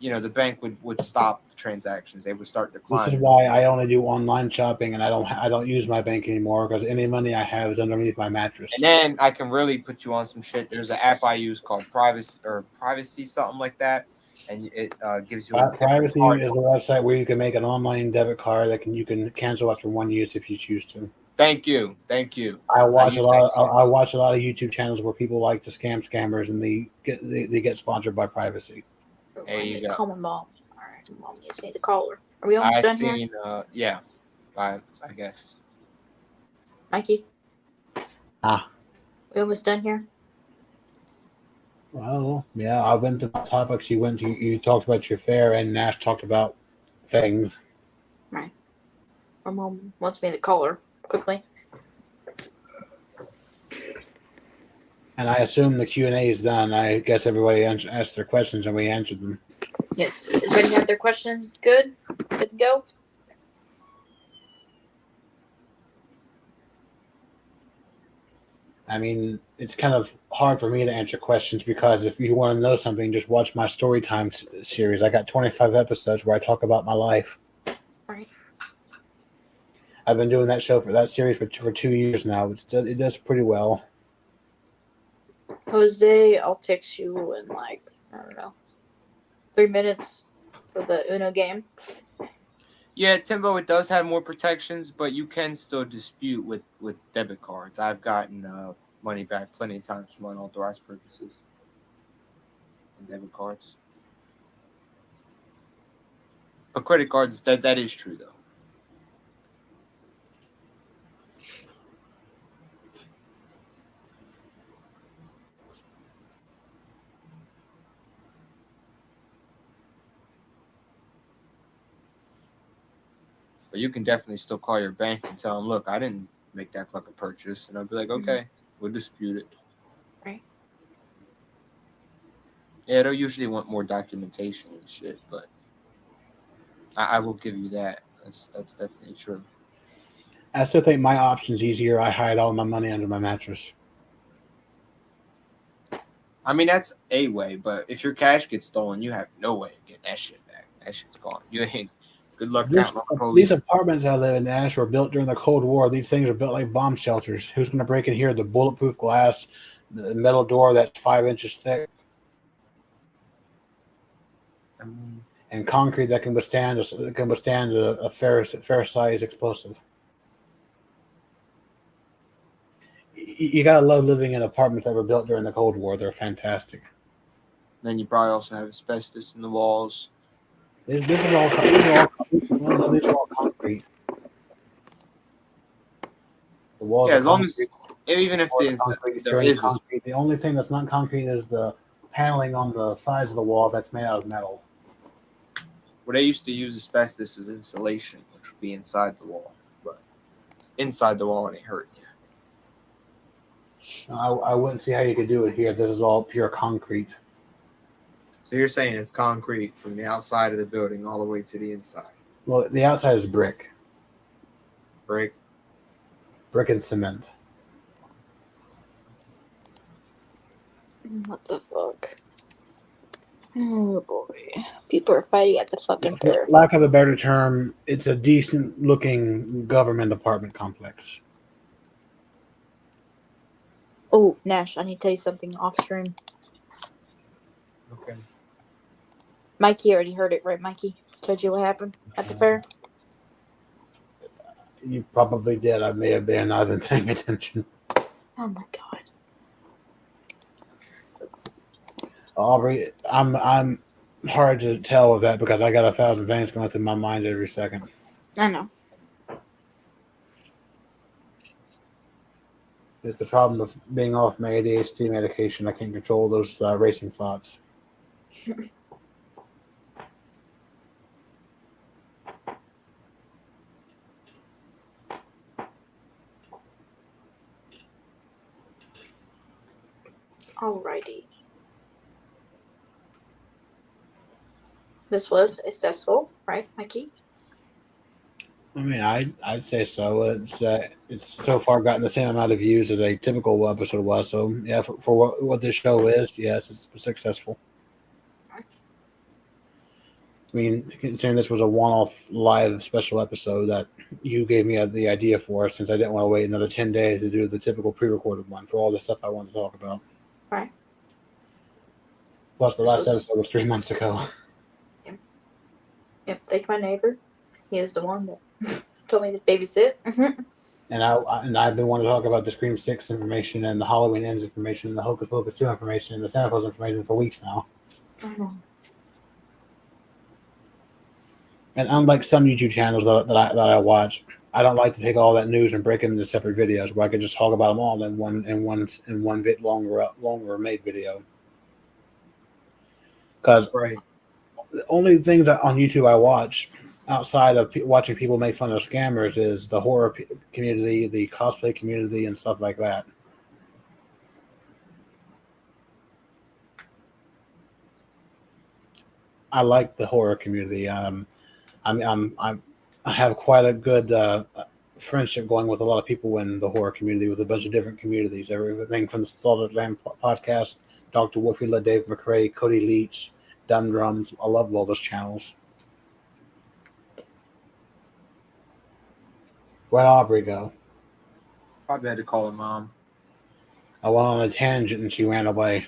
the bank would stop transactions. They would start declining. This is why I only do online shopping, and I don't use my bank anymore, because any money I have is underneath my mattress. And then I can really put you on some shit. There's an app I use called Privacy, something like that, and it gives you Privacy is the website where you can make an online debit card that you can cancel after one use if you choose to. Thank you. I watch a lot of YouTube channels where people like to scam scammers, and they get sponsored by Privacy. There you go. Call my mom. All right, mom needs me to call her. Are we almost done here? Yeah, I guess. Mikey. Ah. We almost done here. Well, yeah, I went to topics. You talked about your fair, and Nash talked about things. Right. My mom wants me to call her quickly. And I assume the Q&A is done. I guess everybody asked their questions and we answered them. Yes. Everybody have their questions good? Good to go? I mean, it's kind of hard for me to answer questions because if you want to know something, just watch my Storytime series. I got 25 episodes where I talk about my life. Right. I've been doing that series for 2 years now. It does pretty well. Jose, I'll text you in I don't know, 3 minutes for the Uno game. Yeah, Timbo, it does have more protections, but you can still dispute with debit cards. I've gotten money back plenty of times from unauthorized purchases and debit cards. But credit cards, that is true, though. But you can definitely still call your bank and tell them, look, I didn't make that fucking purchase. And I'll be like, okay, we'll dispute it. Right. Yeah, they'll usually want more documentation and shit, but I will give you that. That's definitely true. I still think my option's easier. I hide all my money under my mattress. I mean, that's a way, but if your cash gets stolen, you have no way of getting that shit back. That shit's gone. You ain't Good luck counting on the These police. apartments I live in, Nash, were built during the Cold War. These things are built like bomb shelters. Who's going to break in here? The bulletproof glass, the metal door that's 5 inches thick, I mean, and concrete that can withstand a fair size explosive. You gotta love living in apartments that were built during the Cold War. They're fantastic. then you probably also have asbestos in the walls. This is all no, these are all concrete. The walls Yeah, are as long as concrete. even if Concrete, there strange is this, concrete. The only thing that's not concrete is the paneling on the sides of the wall that's made out of metal. where they used to use asbestos as insulation, which would be inside the wall, but inside the wall it ain't hurting you. I wouldn't see how you could do it here. This is all pure concrete. So you're saying it's concrete from the outside of the building all the way to the inside. Well, the outside is brick Brick. and cement. What the fuck? Oh boy. People are fighting at the fucking For fair. lack of a better term, it's a decent looking government apartment complex. Oh, Nash, I need to tell you something off stream. Okay. Mikey already heard it, right, Mikey? Told you what happened at the fair? You probably did. I may have been. I've been paying attention. Oh my god. Aubrey, I'm hard to tell with that because I got 1,000 things going through my mind every second. I know. It's the problem with being off my ADHD medication. I can't control those racing thoughts. Alrighty. This was successful, right, Mikey? I mean, I'd say so. It's so far gotten the same amount of views as a typical episode was. So yeah, for what this show is, yes, it's successful. I mean, considering this was a one-off live special episode that you gave me the idea for, since I didn't want to wait another 10 days to do the typical pre-recorded one for all the stuff I wanted to talk about. Right. Plus, the last episode was 3 months ago. Yep, thank my neighbor. He is the one that told me to babysit. And I've been wanting to talk about the Scream 6 information and the Halloween Ends information and the Hocus Pocus 2 information and the Santa Claus information for weeks now. I know. And unlike some YouTube channels that I watch, I don't like to take all that news and break it into separate videos where I could just talk about them all in one bit longer made video. Because Right. the only things on YouTube I watch outside of watching people make fun of scammers is the horror community, the cosplay community, and stuff like that. I like the horror community. I have quite a good friendship going with a lot of people in the horror community, with a bunch of different communities. Everything from the Slaughtered Lamb podcast, Dr. Wolfie, Dave McRae, Cody Leach, Dumb Drums. I love all those channels. Where'd Aubrey go? Probably had to call her mom. I went on a tangent and she ran away.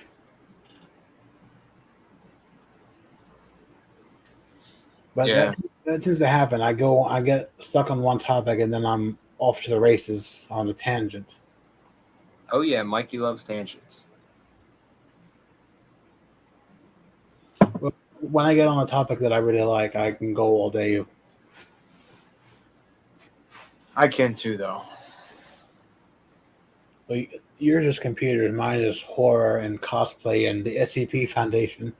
But Yeah. that tends to happen. I get stuck on one topic and then I'm off to the races on a tangent. Oh yeah, Mikey loves tangents. When I get on a topic that I really like, I can go all day. I can too, though. Well, yours is computers, mine is horror and cosplay and the SCP Foundation.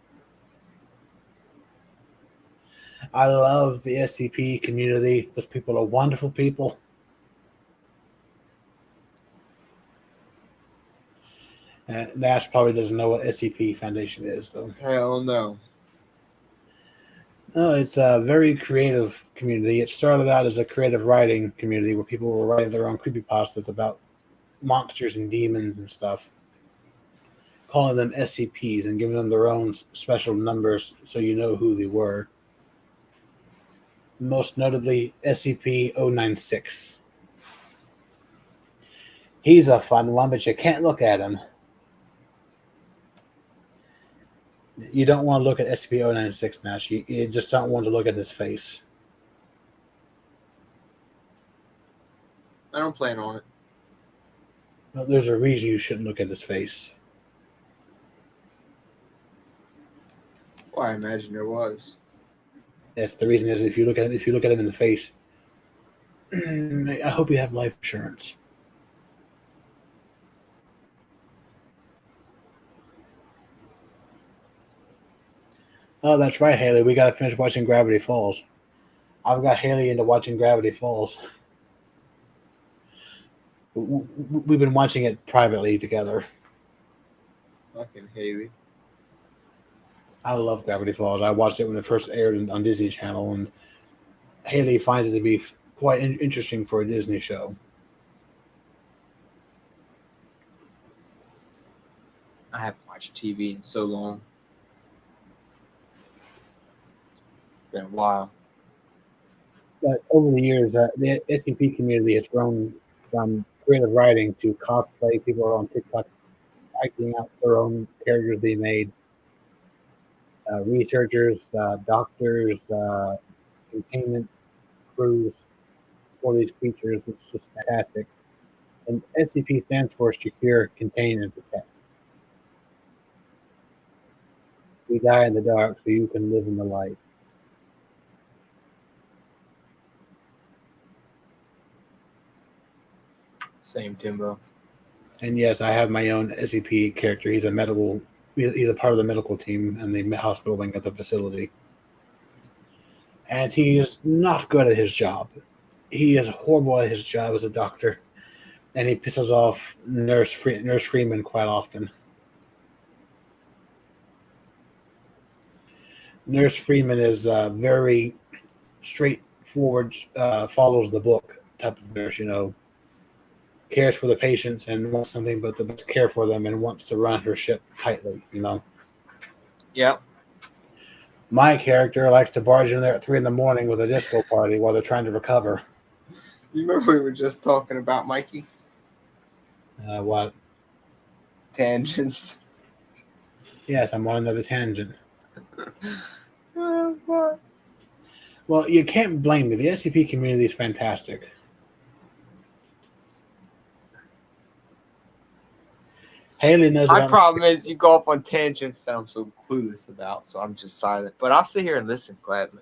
I love the SCP community. Those people are wonderful people. Nash probably doesn't know what SCP Foundation is, though. Hell no. No, it's a very creative community. It started out as a creative writing community where people were writing their own creepypastas about monsters and demons and stuff, calling them SCPs and giving them their own special numbers so you know who they were. most notably SCP-096. He's a fun one, but you can't look at him. You don't want to look at SCP-096, Nash. You just don't want to look at his face. I don't plan on it. Well, there's a reason you shouldn't look at his face. Well, I imagine there was. That's the reason is if you look at him in the face, I hope you have life insurance. Oh, that's right, Haley. We got to finish watching Gravity Falls. I've got Haley into watching Gravity Falls. We've been watching it privately together. Fucking Haley. I love Gravity Falls. I watched it when it first aired on Disney Channel, and Haley finds it to be quite interesting for a Disney show. I haven't watched TV in so long. It's been a while. But over the years, the SCP community has grown from creative writing to cosplay. People are on TikTok acting out their own characters they made. Researchers, doctors, containment crews for these creatures. It's just fantastic. And SCP stands for Secure, Contain, and Protect. We die in the dark so you can live in the light. Same Timbo. And yes, I have my own SCP character. He's a part of the medical team and the hospital wing at the facility. And he's not good at his job. He is horrible at his job as a doctor. And he pisses off Nurse Freeman quite often. Nurse Freeman is very straightforward, follows the book type of nurse, cares for the patients and wants something but the best care for them and wants to run her ship tightly, Yeah. My character likes to barge in there at 3 a.m. with a disco party while they're trying to recover. You remember we were just talking about Mikey? What? Tangents. Yes, I'm on another tangent. What? Well, you can't blame me. The SCP community is fantastic. Haley knows My about problem is you go off on tangents that I'm so clueless about, so I'm just silent. But I'll sit here and listen gladly.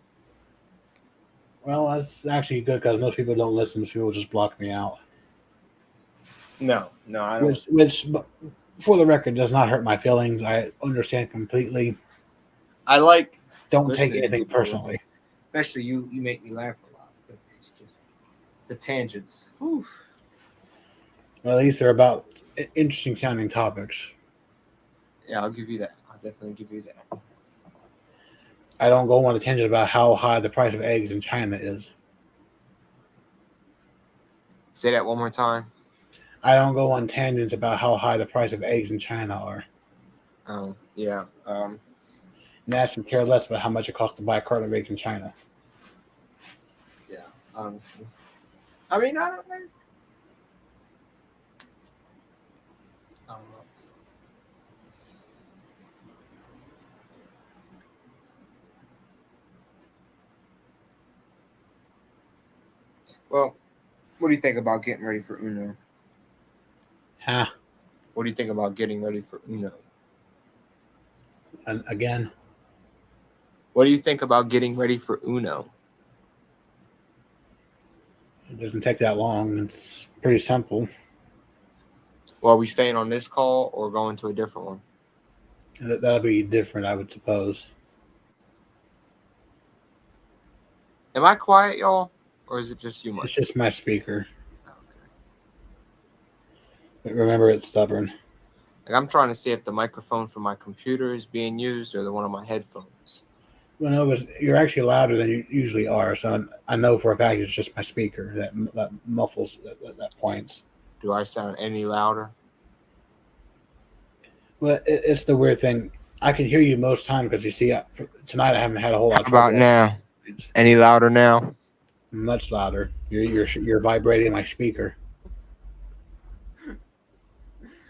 Well, that's actually good because most people don't listen. Most people just block me out. No, I don't. Which, for the record, does not hurt my feelings. I understand completely. I like. Don't take listening to anything people. personally. Especially you make me laugh a lot. But it's just the tangents. Whew. Well, at least they're about interesting sounding topics. Yeah, I'll give you that. I'll definitely give you that. I don't go on a tangent about how high the price of eggs in China is. Say that one more time. I don't go on tangents about how high the price of eggs in China are. Oh, yeah. Nash can care less about how much it costs to buy a carton of eggs in China. Yeah, honestly. I mean, I don't know. Well, what do you think about getting ready for Uno? Huh? What do you think about getting ready for Uno? And again, What do you think about getting ready for Uno? it doesn't take that long. It's pretty simple. Well, are we staying on this call or going to a different one? That'll be different, I would suppose. Am I quiet, y'all? Or is it just you, Mike? It's just my speaker. Okay. But remember, it's stubborn. Like I'm trying to see if the microphone from my computer is being used or the one on my headphones. Well, no, you're actually louder than you usually are. So I know for a fact it's just my speaker that muffles that points. Do I sound any louder? Well, it's the weird thing. I can hear you most time because you see, tonight I haven't had a whole lot of How about trouble. now? Any louder now? Much louder. You're vibrating my speaker.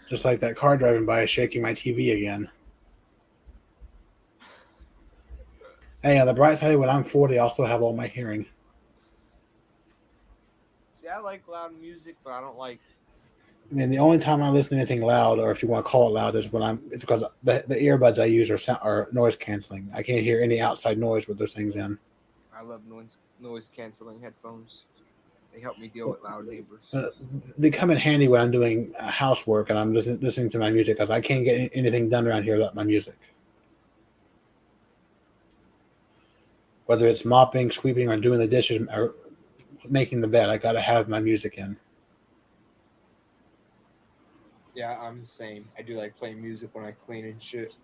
Just like that car driving by is shaking my TV again. Hey, on the bright side, when I'm 40, I'll still have all my hearing. See, I like loud music, but I don't like. I mean, the only time I listen to anything loud, or if you want to call it loud, is when it's because the earbuds I use are noise canceling. I can't hear any outside noise with those things in. I love noise canceling headphones. They help me deal with loud neighbors. They come in handy when I'm doing housework and I'm listening to my music because I can't get anything done around here without my music. Whether it's mopping, sweeping, or doing the dishes, or making the bed, I got to have my music in. Yeah, I'm the same. I do like playing music when I clean and shit.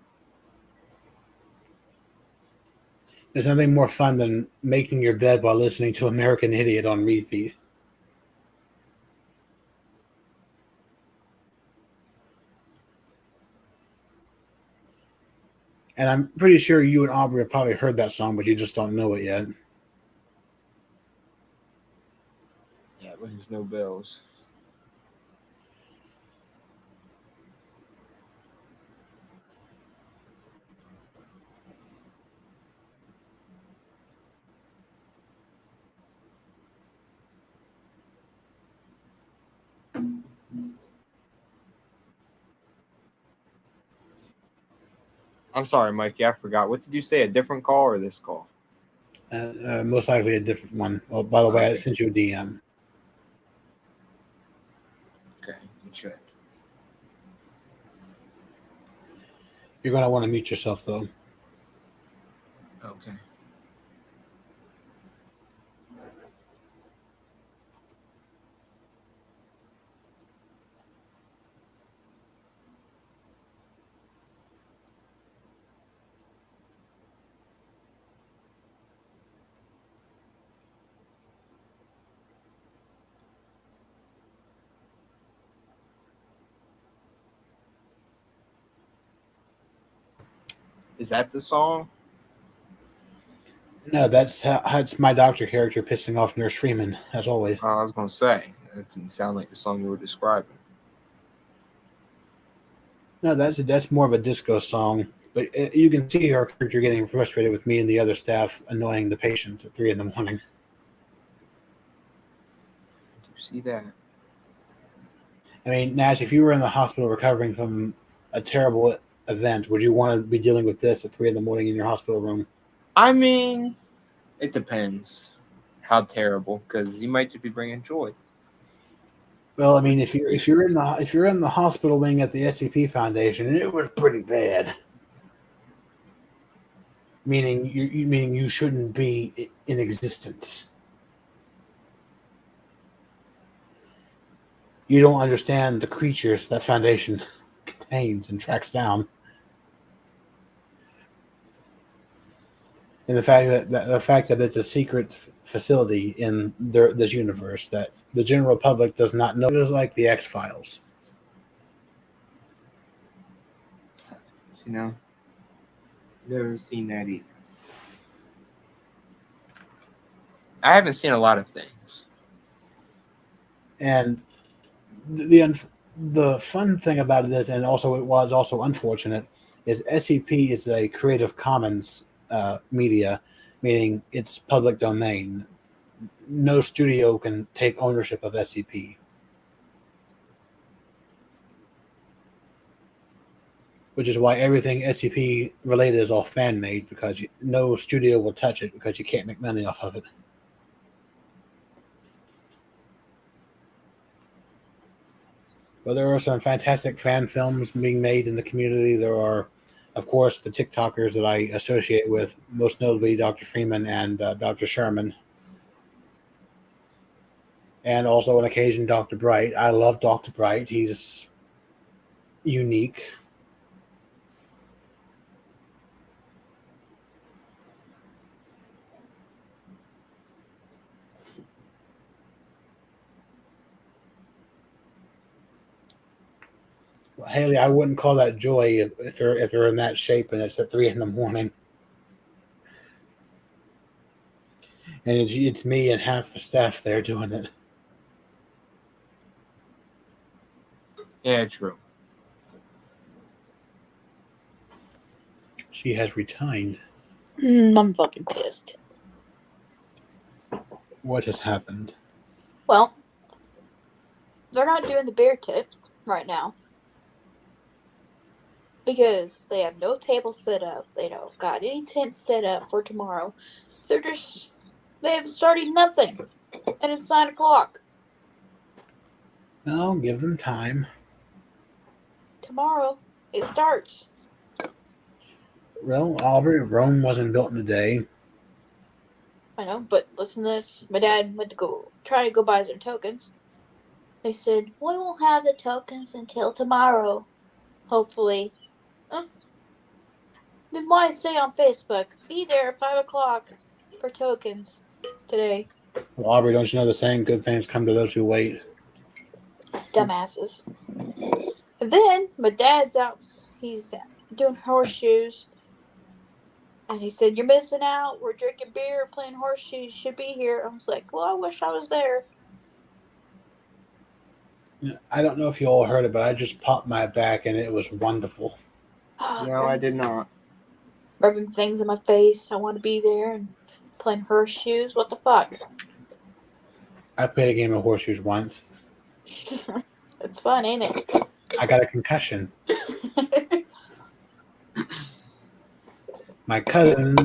There's nothing more fun than making your bed while listening to American Idiot on repeat. And I'm pretty sure you and Aubrey have probably heard that song, but you just don't know it yet. Yeah, it rings no bells. I'm sorry, Mikey. I forgot. What did you say? A different call or this call? Most likely a different one. Well, by the way, I Okay. sent you a DM. Okay, check. You're going to want to mute yourself, though. Okay. Is that the song? No, that's my doctor character pissing off Nurse Freeman, as always. I was gonna say that didn't sound like the song you were describing. No, that's more of a disco song. But you can see her character getting frustrated with me and the other staff annoying the patients at 3 a.m. Did you see that? I mean, Nash, if you were in the hospital recovering from a terrible event, would you want to be dealing with this at 3 a.m. in your hospital room? I mean, it depends how terrible, because you might just be bringing joy. Well, I mean, if you're in the hospital wing at the SCP Foundation, it was pretty bad. Meaning you shouldn't be in existence. You don't understand the creatures that Foundation contains and tracks down, and the fact that it's a secret facility in this universe that the general public does not know. It is like the X-Files. You know, never seen that either. I haven't seen a lot of things. And the fun thing about it is, and also it was also unfortunate, is SCP is a Creative Commons media, meaning it's public domain. No studio can take ownership of SCP. Which is why everything SCP related is all fan made, because no studio will touch it because you can't make money off of it. Well, there are some fantastic fan films being made in the community. There are, of course, the TikTokers that I associate with, most notably Dr. Freeman and Dr. Sherman. And also on occasion, Dr. Bright. I love Dr. Bright. He's unique. Well, Haley, I wouldn't call that joy if they're in that shape and it's at 3 a.m. And it's me and half the staff there doing it. Yeah, true. She has retired. I'm fucking pissed. What has happened? Well, they're not doing the beer tip right now because they have no table set up. They don't got any tents set up for tomorrow. They have started nothing, and it's 9 o'clock. No, give them time. Tomorrow it starts. Well, Aubrey, Rome wasn't built in a day. I know, but listen to this. My dad went to try to go buy some tokens. They said, we won't have the tokens until tomorrow. Hopefully. Then why say on Facebook, be there at 5 o'clock for tokens today? Well, Aubrey, don't you know the saying, good things come to those who wait? Dumbasses. And then my dad's out. He's doing horseshoes. And he said, you're missing out. We're drinking beer, playing horseshoes. You should be here. I was like, well, I wish I was there. I don't know if you all heard it, but I just popped my back and it was wonderful. No, I did not. Rubbing things in my face. I want to be there and playing horseshoes. What the fuck? I played a game of horseshoes once. It's fun, ain't it? I got a concussion. My cousin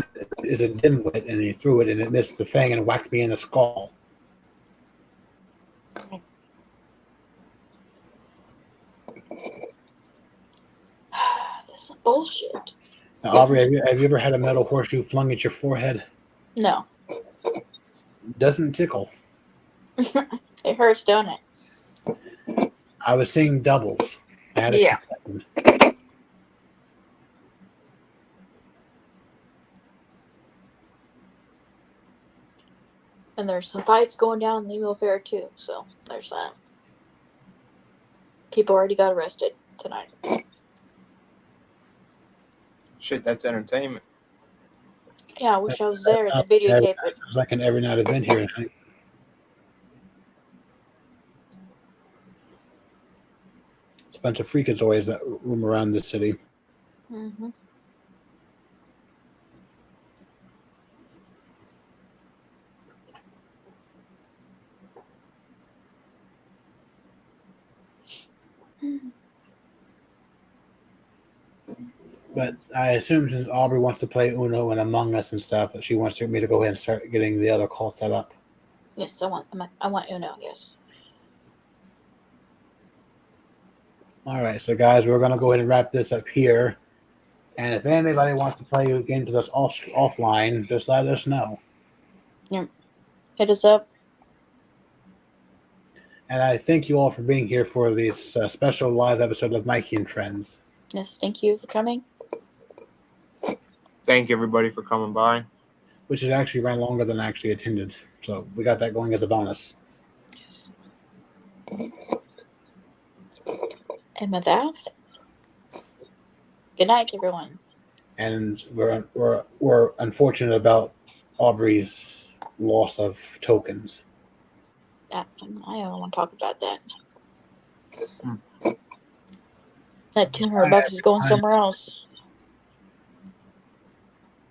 is a dimwit, and he threw it, and it missed the thing and whacked me in the skull. This is bullshit. Now, Aubrey, have you ever had a metal horseshoe flung at your forehead? No. Doesn't tickle. It hurts, don't it? I was seeing doubles. I had a Yeah. concussion. And there's some fights going down in the Emo Fair too, so there's that. People already got arrested tonight. Shit, that's entertainment. Yeah, I wish I was there to videotape it. Sounds like an every night event here tonight. It's a bunch of freakazoids that roam around the city. Mm-hmm. But I assume since Aubrey wants to play Uno and Among Us and stuff, that she wants me to go ahead and start getting the other call set up. Yes, I want Uno, yes. All right, so guys, we're going to go ahead and wrap this up here. And if anybody wants to play a game with us offline, just let us know. Hit us up. And I thank you all for being here for this special live episode of Mikey and Friends. Yes, thank you for coming. Thank everybody for coming by. Which has actually ran longer than I actually attended. So we got that going as a bonus. Yes. And with that, good night, everyone. And we're unfortunate about Aubrey's loss of tokens. I don't want to talk about that. That $200 is going somewhere else.